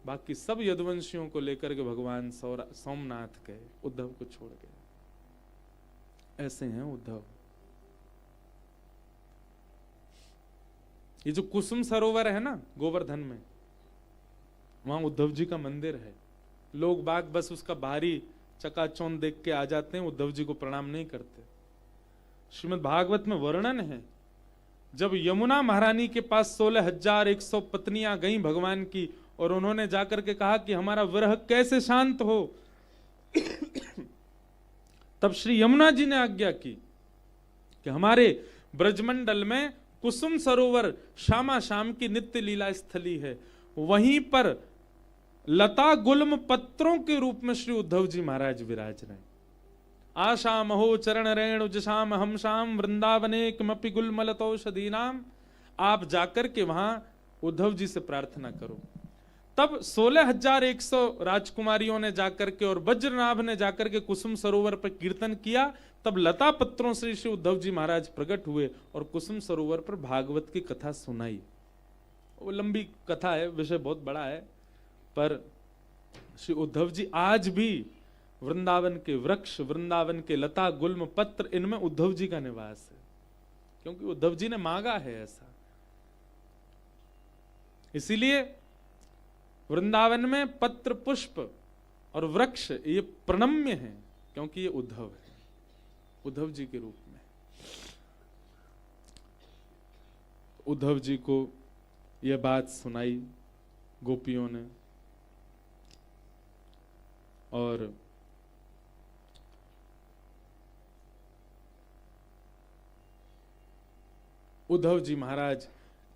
बाकी सब यदुवंशियों को लेकर के भगवान सोमनाथ गए, उद्धव को छोड़ गए। ऐसे हैं उद्धव। ये जो कुसुम सरोवर है ना गोवर्धन में, वहां उद्धव जी का मंदिर है। लोग बाग बस उसका बाहरी चकाचौंध देख के आ जाते हैं, उद्धव जी को प्रणाम नहीं करते। श्रीमद् भागवत में वर्णन है, जब यमुना महारानी के पास 16,100 पत्नियां गईं भगवान की, और उन्होंने जाकर के कहा कि हमारा विरह कैसे शांत हो, तब श्री यमुना जी ने आज्ञा की कि हमारे ब्रजमंडल में कुसुम सरोवर श्यामा श्याम की नित्य लीला स्थली है, वहीं पर लता गुल्म पत्रों के रूप में श्री उद्धव जी महाराज विराज रहे। आशा महो चरण रेणु जशाम हम शाम वृंदावने किमपि गुलमलतौषधीनाम। आप जाकर के वहां उद्धव जी से प्रार्थना करो। तब 16,100 राजकुमारियों ने जाकर के और वज्रनाभ ने जाकर के कुसुम सरोवर पर कीर्तन किया। तब लता पत्रों से श्री उद्धव जी महाराज प्रकट हुए और कुसुम सरोवर पर भागवत की कथा सुनाई। वो लंबी कथा है, विषय बहुत बड़ा है, पर श्री उद्धव जी आज भी वृंदावन के वृक्ष, वृंदावन के लता गुल्म पत्र, इनमें उद्धव जी का निवास है, क्योंकि उद्धव जी ने मांगा है ऐसा। इसीलिए वृंदावन में पत्र पुष्प और वृक्ष ये प्रणम्य हैं, क्योंकि ये उद्धव है, उद्धव जी के रूप में। उद्धव जी को यह बात सुनाई गोपियों ने, और उद्धव जी महाराज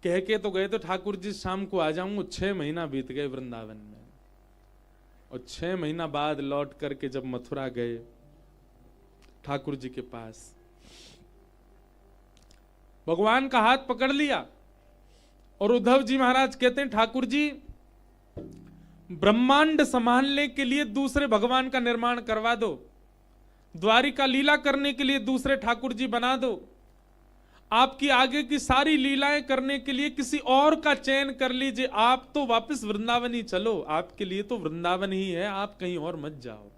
कह के तो गए तो ठाकुर जी शाम को आ जाऊंगा। 6 महीना बीत गए वृंदावन में, और 6 महीना बाद लौट करके जब मथुरा गए ठाकुर जी के पास, भगवान का हाथ पकड़ लिया और उद्धव जी महाराज कहते हैं, ठाकुर जी ब्रह्मांड संभालने के लिए दूसरे भगवान का निर्माण करवा दो, द्वारिका लीला करने के लिए दूसरे ठाकुर जी बना दो, आपकी आगे की सारी लीलाएं करने के लिए किसी और का चयन कर लीजिए, आप तो वापस वृंदावन ही चलो, आपके लिए तो वृंदावन ही है, आप कहीं और मत जाओ।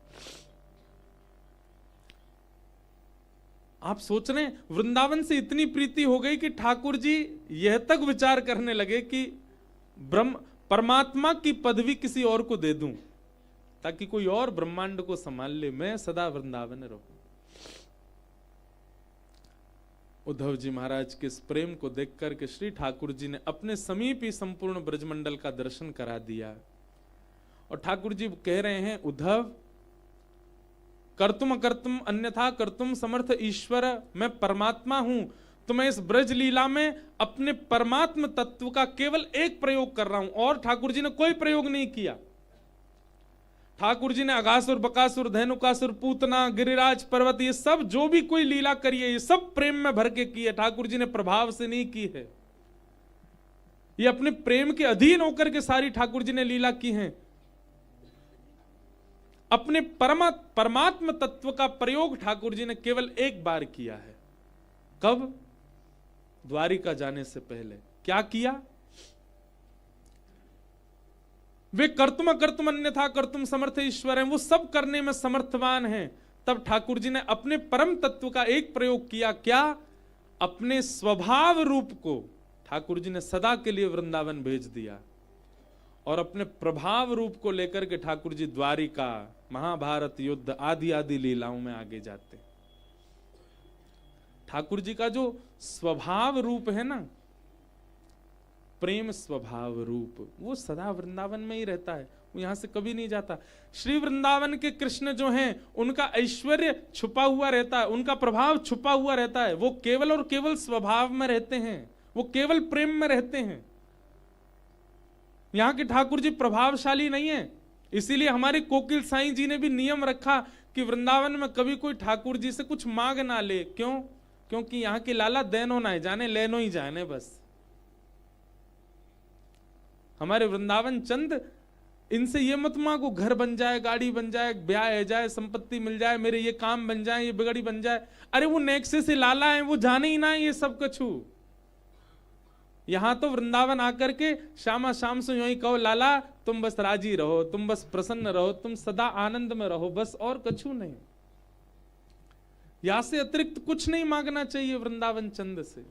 आप सोच रहे हैं, वृंदावन से इतनी प्रीति हो गई कि ठाकुर जी यह तक विचार करने लगे कि परमात्मा की पदवी किसी और को दे दूं ताकि कोई और ब्रह्मांड को संभाल ले, मैं सदा वृंदावन रहूं। उद्धव जी महाराज के इस प्रेम को देख करके श्री ठाकुर जी ने अपने समीप ही संपूर्ण ब्रजमंडल का दर्शन करा दिया, और ठाकुर जी कह रहे हैं, उद्धव कर्तुम अकर्तुम अन्यथा कर्तुम समर्थ ईश्वर, मैं परमात्मा हूं, तो मैं इस ब्रज लीला में अपने परमात्म तत्व का केवल एक प्रयोग कर रहा हूं, और ठाकुर जी ने कोई प्रयोग नहीं किया। ठाकुर जी ने अगासुर, बकासुर, धेनुकासुर, पूतना, गिरिराज पर्वत, ये सब जो भी कोई लीला करी है, ये सब प्रेम में भर के की है। ठाकुर जी ने प्रभाव से नहीं की है, ये अपने प्रेम के अधीन होकर के सारी ठाकुर जी ने लीला की है। अपने परमात्म तत्व का प्रयोग ठाकुर जी ने केवल एक बार किया है। कब? द्वारिका जाने से पहले। क्या किया? वे कर्तुम कर्तुम अन्यथा कर्तुम समर्थ ईश्वर हैं, वो सब करने में समर्थवान हैं। तब ठाकुर जी ने अपने परम तत्व का एक प्रयोग किया। क्या? अपने स्वभाव रूप को ठाकुर जी ने सदा के लिए वृंदावन भेज दिया और अपने प्रभाव रूप को लेकर के ठाकुर जी द्वारिका, महाभारत युद्ध आदि आदि लीलाओं में आगे जाते। ठाकुर जी का जो स्वभाव रूप है ना, प्रेम स्वभाव रूप, वो सदा वृंदावन में ही रहता है, वो यहां से कभी नहीं जाता। श्री वृंदावन के कृष्ण जो हैं, उनका ऐश्वर्य छुपा हुआ रहता है, उनका प्रभाव छुपा हुआ रहता है। वो केवल और केवल स्वभाव में रहते हैं, वो केवल प्रेम में रहते हैं। यहां के ठाकुर जी प्रभावशाली नहीं है। इसीलिए हमारे कोकिल साईं जी ने भी नियम रखा कि वृंदावन में कभी कोई ठाकुर जी से कुछ मांग ना ले। क्यों? क्योंकि यहां के लाला देनो ना जाने, लेनो ही जाने बस। हमारे वृंदावन चंद इनसे ये मत मांगो घर बन जाए, गाड़ी बन जाए, ब्याह हो जाए, संपत्ति मिल जाए, मेरे ये काम बन जाए, ये बिगड़ी बन जाए। अरे वो नेक्से से लाला है, वो जाने ही ना है ये सब कछु। यहां तो वृंदावन आकर के श्यामा शाम से यूं ही कहो, लाला तुम बस राजी रहो, तुम बस प्रसन्न रहो, तुम सदा आनंद में रहो, बस और कछु नहीं। यहां से अतिरिक्त कुछ नहीं मांगना चाहिए वृंदावन चंद से।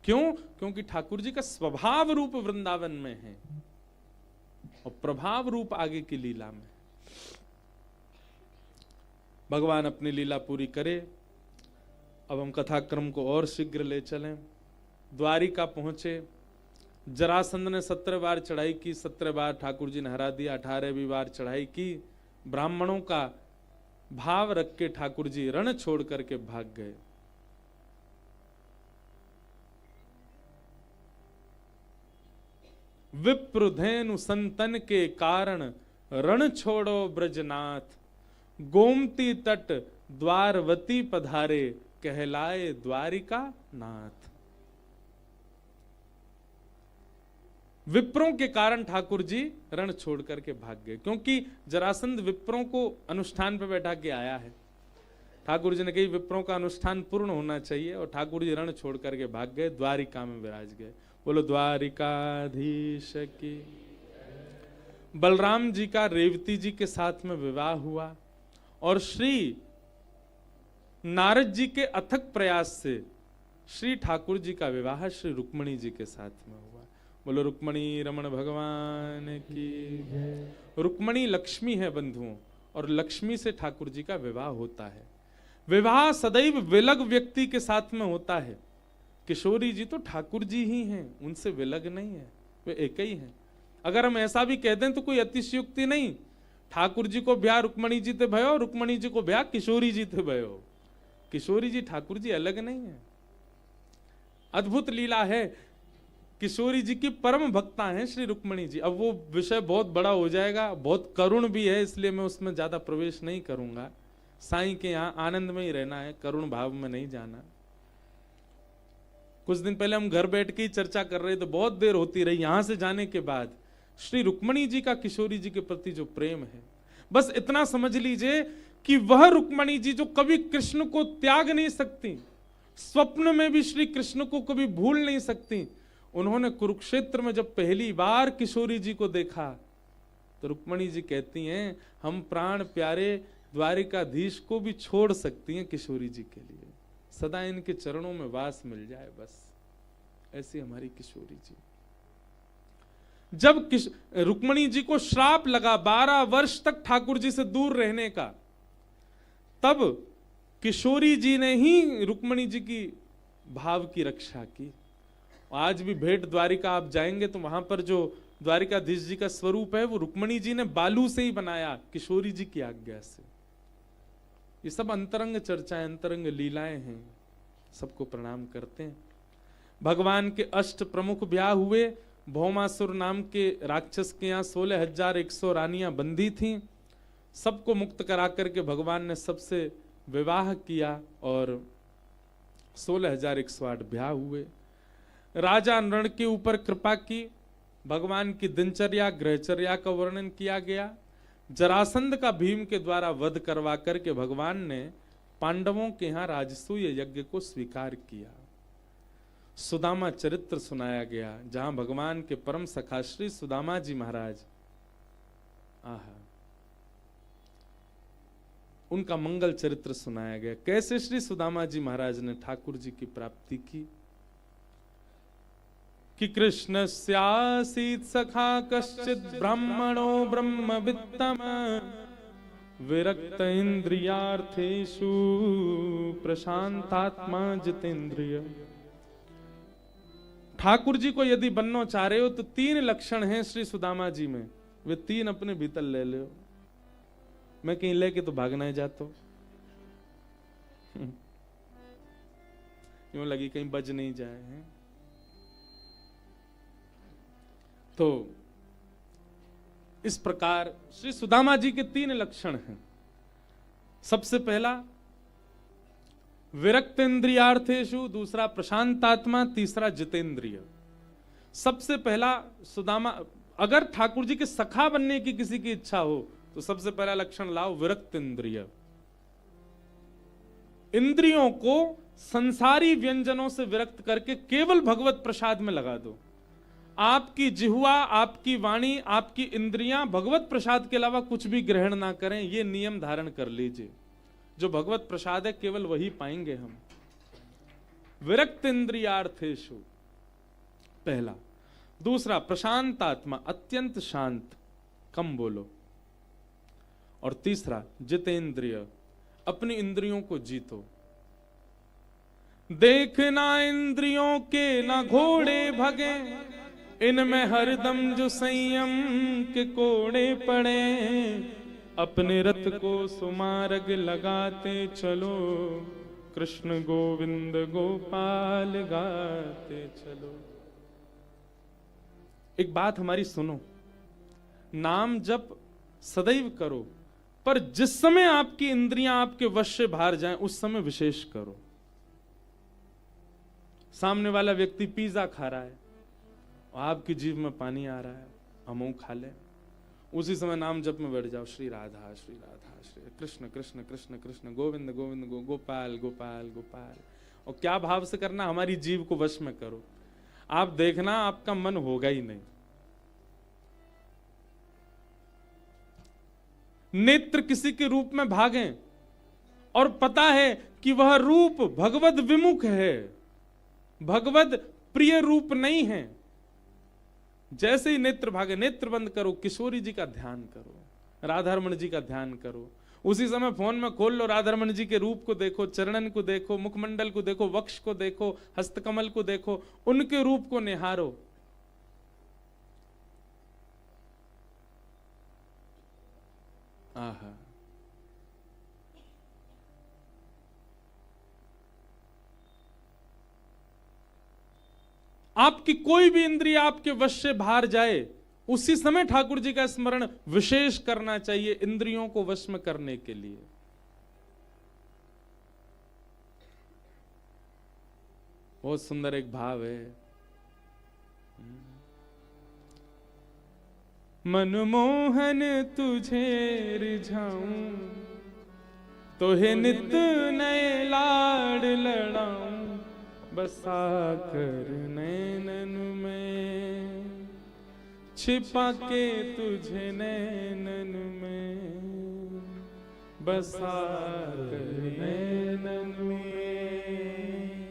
क्यों? क्योंकि ठाकुर जी का स्वभाव रूप वृंदावन में है और प्रभाव रूप आगे की लीला में। भगवान अपनी लीला पूरी करे। अब हम कथाक्रम को और शीघ्र ले चलें। द्वारिका पहुंचे, जरासंध ने 17 बार चढ़ाई की, 17 बार ठाकुर जी ने हरा दिया, 18वीं बार चढ़ाई की। ब्राह्मणों का भाव रख के ठाकुर जी रण छोड़ करके भाग गए। विप्रधेनु संतन के कारण रण छोड़ो ब्रजनाथ, गोमती तट द्वारवती पधारे, कहलाए द्वारिका नाथ। विप्रों के कारण ठाकुर जी रण छोड़ करके भाग गए, क्योंकि जरासंध विप्रों को अनुष्ठान पे बैठा के आया है। ठाकुर जी ने कही विप्रों का अनुष्ठान पूर्ण होना चाहिए और ठाकुर जी रण छोड़ करके भाग गए, द्वारिका में विराज गए। बोलो द्वारिकाधीश की। बलराम जी का रेवती जी के साथ में विवाह हुआ और श्री नारद जी के अथक प्रयास से श्री ठाकुर जी का विवाह श्री रुक्मणी जी के साथ में हुआ। बोलो रुक्मणी रमण भगवान की। रुक्मणी लक्ष्मी है बंधुओं, और लक्ष्मी से ठाकुर जी का विवाह होता है। विवाह सदैव विलग व्यक्ति के साथ में होता है। किशोरी जी तो ठाकुर जी ही हैं, उनसे विलग नहीं है, वे एक ही हैं। अगर हम ऐसा भी कह दें तो कोई अतिशयोक्ति नहीं। ठाकुर जी को ब्याह रुक्मणी जी थे भयो, रुक्मणी जी को ब्याह किशोरी जी थे भयो। किशोरी जी ठाकुर जी अलग नहीं है। अद्भुत लीला है। किशोरी जी की परम भक्ता हैं श्री रुक्मणी जी। अब वो विषय बहुत बड़ा हो जाएगा, बहुत करुण भी है, इसलिए मैं उसमें ज्यादा प्रवेश नहीं करूंगा। साईं के यहाँ आनंद में ही रहना है, करुण भाव में नहीं जाना। कुछ दिन पहले हम घर बैठ के ही चर्चा कर रहे थे, बहुत देर होती रही। यहां से जाने के बाद श्री रुक्मणी जी का किशोरी जी के प्रति जो प्रेम है, बस इतना समझ लीजिए कि वह रुक्मणी जी जो कभी कृष्ण को त्याग नहीं सकती, स्वप्न में भी श्री कृष्ण को कभी भूल नहीं सकती, उन्होंने कुरुक्षेत्र में जब पहली बार किशोरी जी को देखा तो रुक्मणी जी कहती हैं, हम प्राण प्यारे द्वारिकाधीश को भी छोड़ सकती हैं किशोरी जी के लिए, सदा इनके चरणों में वास मिल जाए बस। ऐसी हमारी किशोरी जी। जब रुक्मणी जी को श्राप लगा 12 वर्ष तक ठाकुर जी से दूर रहने का, तब किशोरी जी ने ही रुक्मणी जी की भाव की रक्षा की। आज भी भेंट द्वारिका आप जाएंगे तो वहां पर जो द्वारिकाधीश जी का स्वरूप है वो रुक्मणी जी ने बालू से ही बनाया, किशोरी जी की आज्ञा से। ये सब अंतरंग चर्चाएं, अंतरंग लीलाएं हैं, सबको प्रणाम करते हैं। भगवान के अष्ट प्रमुख ब्याह हुए, भौमासुर नाम के राक्षस के यहाँ 16,100 रानियां बंदी थीं। सबको मुक्त करा करके भगवान ने सबसे विवाह किया और 16,108 ब्याह हुए। राजा नृण के ऊपर कृपा की, भगवान की दिनचर्या ग्रहचर्या का वर्णन किया गया। जरासंध का भीम के द्वारा वध करवा करके भगवान ने पांडवों के यहाँ राजसूय यज्ञ को स्वीकार किया। सुदामा चरित्र सुनाया गया, जहां भगवान के परम सखा श्री सुदामा जी महाराज, आहा, उनका मंगल चरित्र सुनाया गया। कैसे श्री सुदामा जी महाराज ने ठाकुर जी की प्राप्ति की कि कृष्णस्यासीत् सखा कश्चित् ब्राह्मणो ब्रह्मवित्तम विरक्त इंद्रियार्थेषु प्रशांतात्मा जितेंद्रिय। ठाकुर जी को यदि बनना चाह रहे हो तो 3 लक्षण हैं श्री सुदामा जी में, वे 3 अपने भीतर ले लो। मैं कहीं लेके तो भागना ही जाता हूं, यूं लगी कहीं बज नहीं जाए हैं। तो इस प्रकार श्री सुदामा जी के 3 लक्षण हैं। सबसे पहला विरक्त इंद्रियार्थेषु, दूसरा प्रशांतात्मा, तीसरा जितेंद्रिय। सबसे पहला सुदामा, अगर ठाकुर जी के सखा बनने की किसी की इच्छा हो तो सबसे पहला लक्षण लाओ विरक्त इंद्रिय। इंद्रियों को संसारी व्यंजनों से विरक्त करके केवल भगवत प्रसाद में लगा दो। आपकी जिह्वा, आपकी वाणी, आपकी इंद्रियां भगवत प्रसाद के अलावा कुछ भी ग्रहण ना करें, ये नियम धारण कर लीजिए। जो भगवत प्रसाद है केवल वही पाएंगे हम। विरक्त इंद्रियार्थेषु पहला। दूसरा प्रशांत आत्मा, अत्यंत शांत, कम बोलो। और तीसरा जितेंद्रिय, अपनी इंद्रियों को जीतो। देखना इंद्रियों के ना घोड़े भगे, इनमें हरदम जो संयम के कोड़े पड़े, अपने रथ को सुमार्ग लगाते चलो, कृष्ण गोविंद गोपाल गाते चलो। एक बात हमारी सुनो, नाम जप सदैव करो, पर जिस समय आपकी इंद्रियां आपके वश से बाहर जाएं उस समय विशेष करो। सामने वाला व्यक्ति पिज्जा खा रहा है और आपकी जीभ में पानी आ रहा है, हम खा ले, उसी समय नाम जप में बैठ जाओ, श्री राधा श्री राधा श्री कृष्ण कृष्ण कृष्ण कृष्ण गोविंद गोविंद गोपाल गोपाल गोपाल। और क्या भाव से करना, हमारी जीभ को वश में करो। आप देखना आपका मन होगा ही नहीं। नेत्र किसी के रूप में भागें और पता है कि वह रूप भगवद विमुख है, भगवद प्रिय रूप नहीं है, जैसे ही नेत्र भागे, नेत्र बंद करो, किशोरी जी का ध्यान करो, राधारमण जी का ध्यान करो। उसी समय फोन में खोल लो, राधारमण जी के रूप को देखो, चरणन को देखो, मुखमंडल को देखो, वक्ष को देखो, हस्तकमल को देखो, उनके रूप को निहारो। आहा, आपकी कोई भी इंद्रिय आपके वश से बाहर जाए, उसी समय ठाकुर जी का स्मरण विशेष करना चाहिए इंद्रियों को वश में करने के लिए। बहुत सुंदर एक भाव है, मनमोहन तुझे रिझाऊं, तोहे नित नए लाड लड़ाऊं, बसा कर नैनन में, छिपा के तुझे नैनन में, बसा कर नैनन में,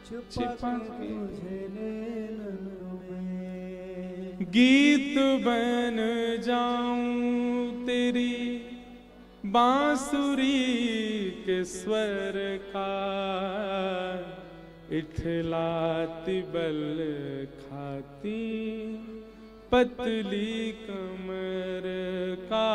छिपा के तुझे नैनन में। गीत बन जाऊं तेरी बांसुरी के स्वर का, इठलाती बल खाती पतली कमर का।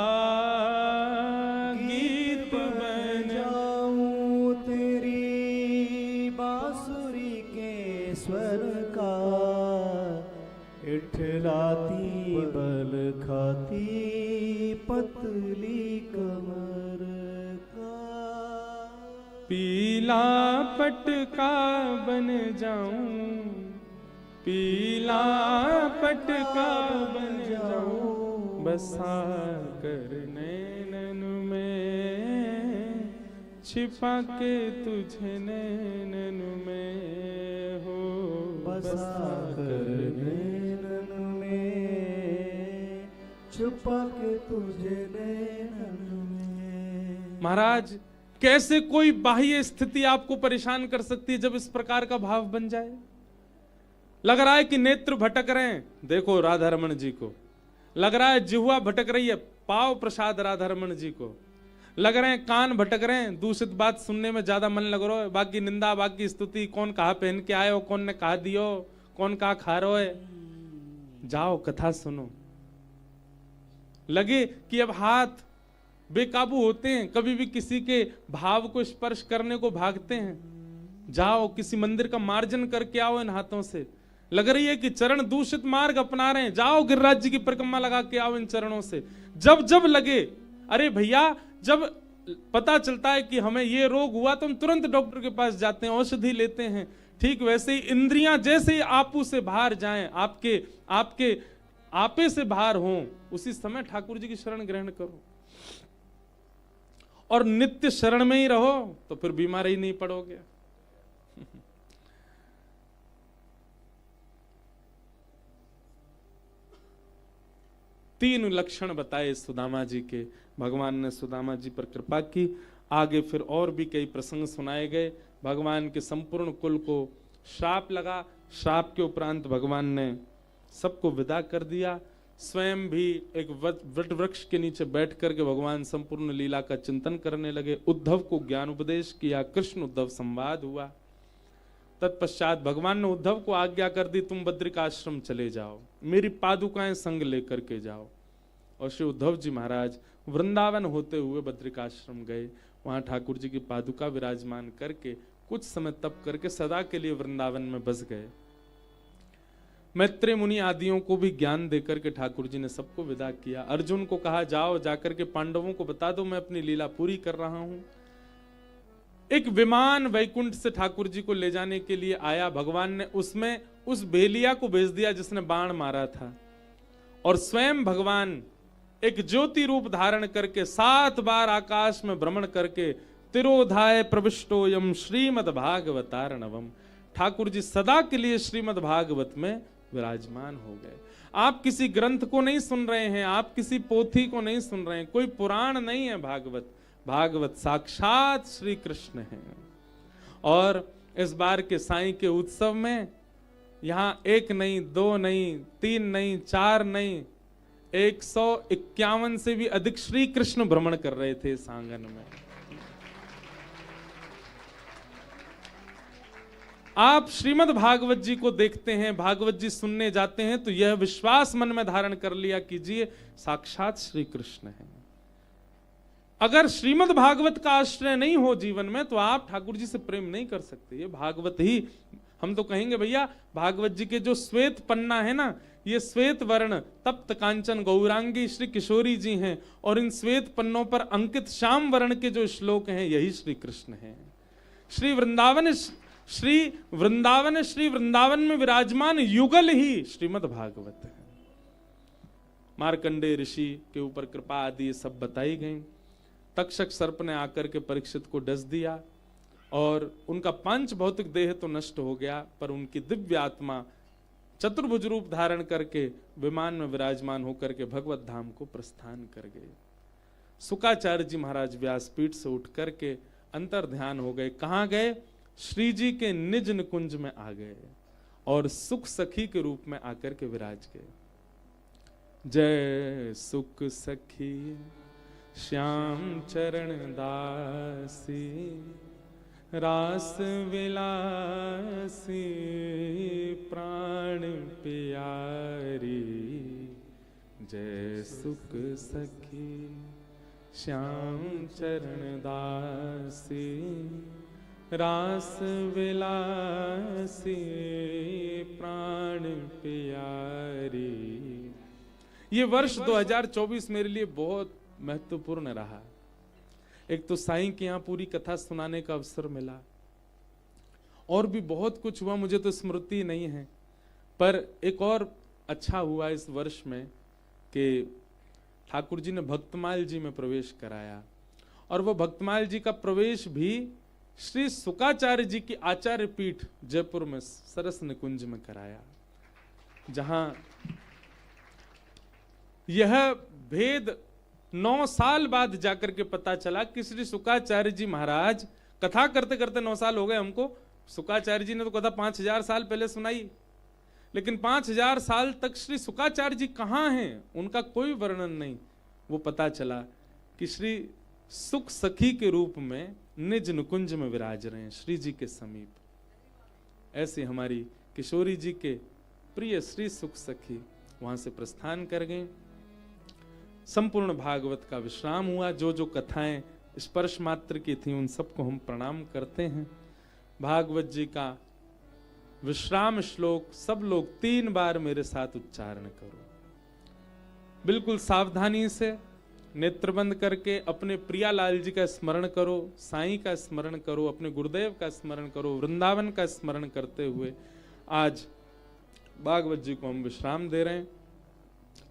गीत बन जाऊं तेरी बांसुरी के स्वर का, इठलाती बल खाती पतली कमर का, पीला पटका बन जाऊं, पीला पटका बन जाऊं, बसा कर नैनन में, छिपा के तुझे नैनन में हो, बसा कर नैनन में, छुपा के तुझे नैनन में। महाराज कैसे कोई बाह्य स्थिति आपको परेशान कर सकती है जब इस प्रकार का भाव बन जाए। लग रहा है कि नेत्र भटक रहे हैं, देखो राधा रमन जी को। लग रहा है जिह्वा भटक रही है, पाओ प्रसाद राधा रमन जी को। लग रहे हैं कान भटक रहे हैं, दूषित बात सुनने में ज्यादा मन लग रहा है, बाकी निंदा बाकी स्तुति, कौन कहा पहन के आए हो, कौन ने कहा दियो, कौन कहा खा रहे हो, जाओ कथा सुनो। लगे कि अब हाथ बेकाबू होते हैं, कभी भी किसी के भाव को स्पर्श करने को भागते हैं, जाओ किसी मंदिर का मार्जन करके आओ इन हाथों से। लग रही है कि चरण दूषित मार्ग अपना रहे हैं, जाओ गिरिराज जी की परिक्रमा लगा के आओ इन चरणों से। जब जब लगे, अरे भैया जब पता चलता है कि हमें ये रोग हुआ तो हम तुरंत डॉक्टर के पास जाते हैं, औषधि लेते हैं। ठीक वैसे ही इंद्रियां जैसे ही आपू से बाहर जाएं, आपके आपे से बाहर हों, उसी समय ठाकुर जी की शरण ग्रहण करो और नित्य शरण में ही रहो, तो फिर बीमार ही नहीं पड़ोगे। तीन लक्षण बताए सुदामा जी के, भगवान ने सुदामा जी पर कृपा की। आगे फिर और भी कई प्रसंग सुनाए गए। भगवान के संपूर्ण कुल को श्राप लगा, श्राप के उपरांत भगवान ने सबको विदा कर दिया। स्वयं भी एक वट वृक्ष के नीचे बैठ करके भगवान संपूर्ण लीला का चिंतन करने लगे। उद्धव को ज्ञान उपदेश किया, कृष्ण उद्धव संवाद हुआ। तत्पश्चात भगवान ने उद्धव को आज्ञा कर दी, तुम बद्रिकाश्रम चले जाओ, मेरी पादुकाएं संग लेकर के जाओ। और श्री उद्धव जी महाराज वृंदावन होते हुए बद्रिकाश्रम गए, वहां ठाकुर जी की पादुका विराजमान करके कुछ समय तप करके सदा के लिए वृंदावन में बस गए। मैत्रेय मुनि आदियों को भी ज्ञान देकर के ठाकुर जी ने सबको विदा किया। अर्जुन को कहा जाओ जाकर के पांडवों को बता दो मैं अपनी लीला पूरी कर रहा हूं। एक विमान वैकुंठ से ठाकुर जी को ले जाने के लिए आया, भगवान ने उसमें उस बेलिया को भेज दिया जिसने बाण मारा था, और स्वयं भगवान एक ज्योति रूप धारण करके 7 बार आकाश में भ्रमण करके तिरोधाय प्रविष्टोयम श्रीमद् भागवतार्णवम, ठाकुर जी सदा के लिए श्रीमद् भागवत में विराजमान हो गए। आप किसी ग्रंथ को नहीं सुन रहे हैं, आप किसी पोथी को नहीं सुन रहे हैं, कोई पुराण नहीं है भागवत। भागवत साक्षात श्री कृष्ण है। और इस बार के साईं के उत्सव में यहां 1 नहीं 2 नहीं 3 नहीं 4 नहीं 151 से भी अधिक श्री कृष्ण भ्रमण कर रहे थे इस आंगन में। आप श्रीमद् भागवत जी को देखते हैं, भागवत जी सुनने जाते हैं, तो यह विश्वास मन में धारण कर लिया कीजिए साक्षात श्री कृष्ण है। अगर श्रीमद् भागवत का आश्रय नहीं हो जीवन में तो आप ठाकुर जी से प्रेम नहीं कर सकते। ये भागवत ही, हम तो कहेंगे भैया भागवत जी के जो श्वेत पन्ना है ना, ये श्वेत वर्ण तप्त कांचन गौरांगी श्री किशोरी जी हैं, और इन श्वेत पन्नों पर अंकित श्याम वर्ण के जो श्लोक हैं यही श्री कृष्ण हैं। श्री वृंदावन में विराजमान युगल ही श्रीमद् भागवत है। मार्कंडेय ऋषि के ऊपर कृपा आदि सब बताई गई। तक्षक सर्प ने आकर के परीक्षित को डस दिया और उनका पंच भौतिक देह तो नष्ट हो गया, पर उनकी दिव्य आत्मा चतुर्भुज रूप धारण करके विमान में विराजमान होकर के भगवत धाम को प्रस्थान कर गए। शुकाचार्य जी महाराज व्यासपीठ से उठ करके अंतर ध्यान हो गए। कहाँ गए? श्री जी के निज निकुंज में आ गए और सुख सखी के रूप में आकर के विराज गए। जय सुख सखी श्याम चरण दासी, रास विलासी प्राण प्यारी। जय सुख सखी श्याम चरण दासी, रास विलासी प्राण प्यारी। ये वर्ष 2024 मेरे लिए बहुत महत्वपूर्ण रहा। एक तो साईं के यहाँ पूरी कथा सुनाने का अवसर मिला, और भी बहुत कुछ हुआ, मुझे तो स्मृति नहीं है। पर एक और अच्छा हुआ इस वर्ष में कि ठाकुर जी ने भक्तमाल जी में प्रवेश कराया, और वो भक्तमाल जी का प्रवेश भी श्री शुकाचार्य जी की आचार्य पीठ जयपुर में सरस निकुंज में कराया, जहां यह भेद 9 साल बाद जाकर के पता चला कि श्री शुकाचार्य जी महाराज, कथा करते करते 9 साल हो गए हमको। शुकाचार्य जी ने तो कथा 5000 साल पहले सुनाई, लेकिन 5000 साल तक श्री शुकाचार्य जी कहाँ हैं उनका कोई वर्णन नहीं। वो पता चला कि श्री सुख सखी के रूप में निज निकुंज में विराज रहे हैं, श्री जी के समीप। ऐसे हमारी किशोरी जी के प्रिय श्री सुख सखी वहां से प्रस्थान कर गए। संपूर्ण भागवत का विश्राम हुआ। जो जो कथाएं स्पर्श मात्र की थी उन सबको हम प्रणाम करते हैं। भागवत जी का विश्राम श्लोक सब लोग 3 बार मेरे साथ उच्चारण करो। बिल्कुल सावधानी से नेत्र बंद करके अपने प्रियालाल जी का स्मरण करो, साईं का स्मरण करो, अपने गुरुदेव का स्मरण करो, वृंदावन का स्मरण करते हुए आज भागवत जी को हम विश्राम दे रहे हैं।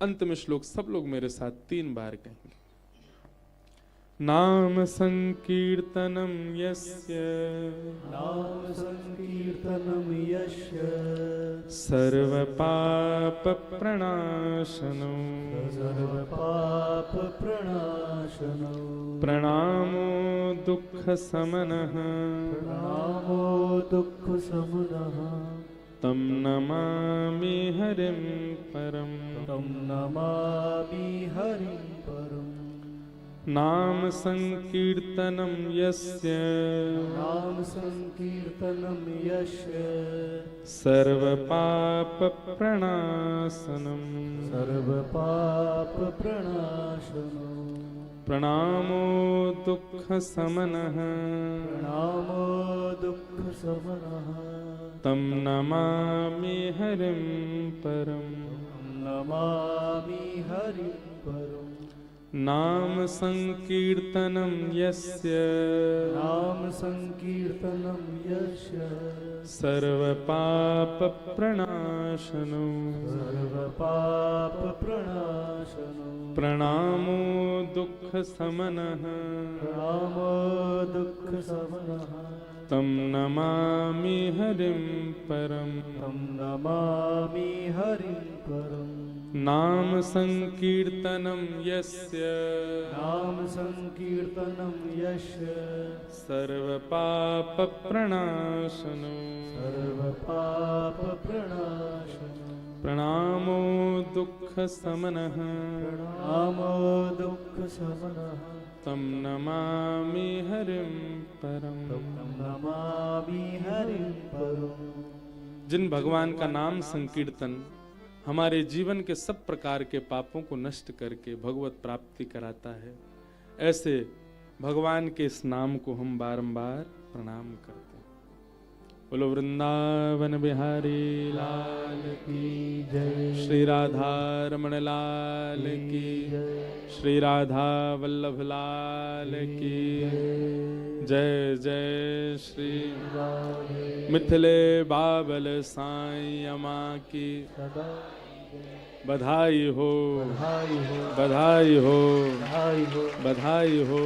अंतिम श्लोक सब लोग मेरे साथ 3 बार कहेंगे। नाम संकीर्तनम यस्य, नाम संकीर्तनम यस्य, सर्व पाप प्रणाशनो, सर्व पाप प्रणाशनो, प्रणामो दुख समनः, प्रणामो दुख समनः, तम नमामि हरिं परम, तम नमामि हरिं परम। नाम संकीर्तनम यस्य, नाम संकीर्तनम यस्य, सर्व पाप प्रणाशनम, सर्व पाप प्रणाशनो, प्रणामो दुख समनः, प्रणामो दुख समनः, तम नमामि हरिं परम, नमामि हरिं परम। नाम संकीर्तनम यस्य, नाम संकीर्तनम यस्य, सर्व पाप प्रणाशनो, सर्व पाप प्रणाशनो, प्रणामो दुख समनः, प्रणामो दुख समनः, तम नमामि हरिं परम, तम नमामि हरिं परम। नाम संकीर्तनम यस्य, नाम संकीर्तनम यस्य, सर्व पाप प्रणाशनो, सर्व पाप प्रणाशनो, प्रणामो दुख समनः, प्रणामो दुख समनः, तम नमामि हरिं परम। तम नमामि हरिं परम। जिन भगवान का नाम संकीर्तन हमारे जीवन के सब प्रकार के पापों को नष्ट करके भगवत प्राप्ति कराता है, ऐसे भगवान के इस नाम को हम बारंबार प्रणाम करते हैं। बोलो वृंदावन बिहारी लाल की जय, श्री राधा रमण लाल की जय, श्री राधा वल्लभ लाल की जय। जय श्री राधे मिथिले बाबल साईं अमा की सदा बधाई हो, बधाई हो, बधाई हो, बधाई हो, बधाई हो।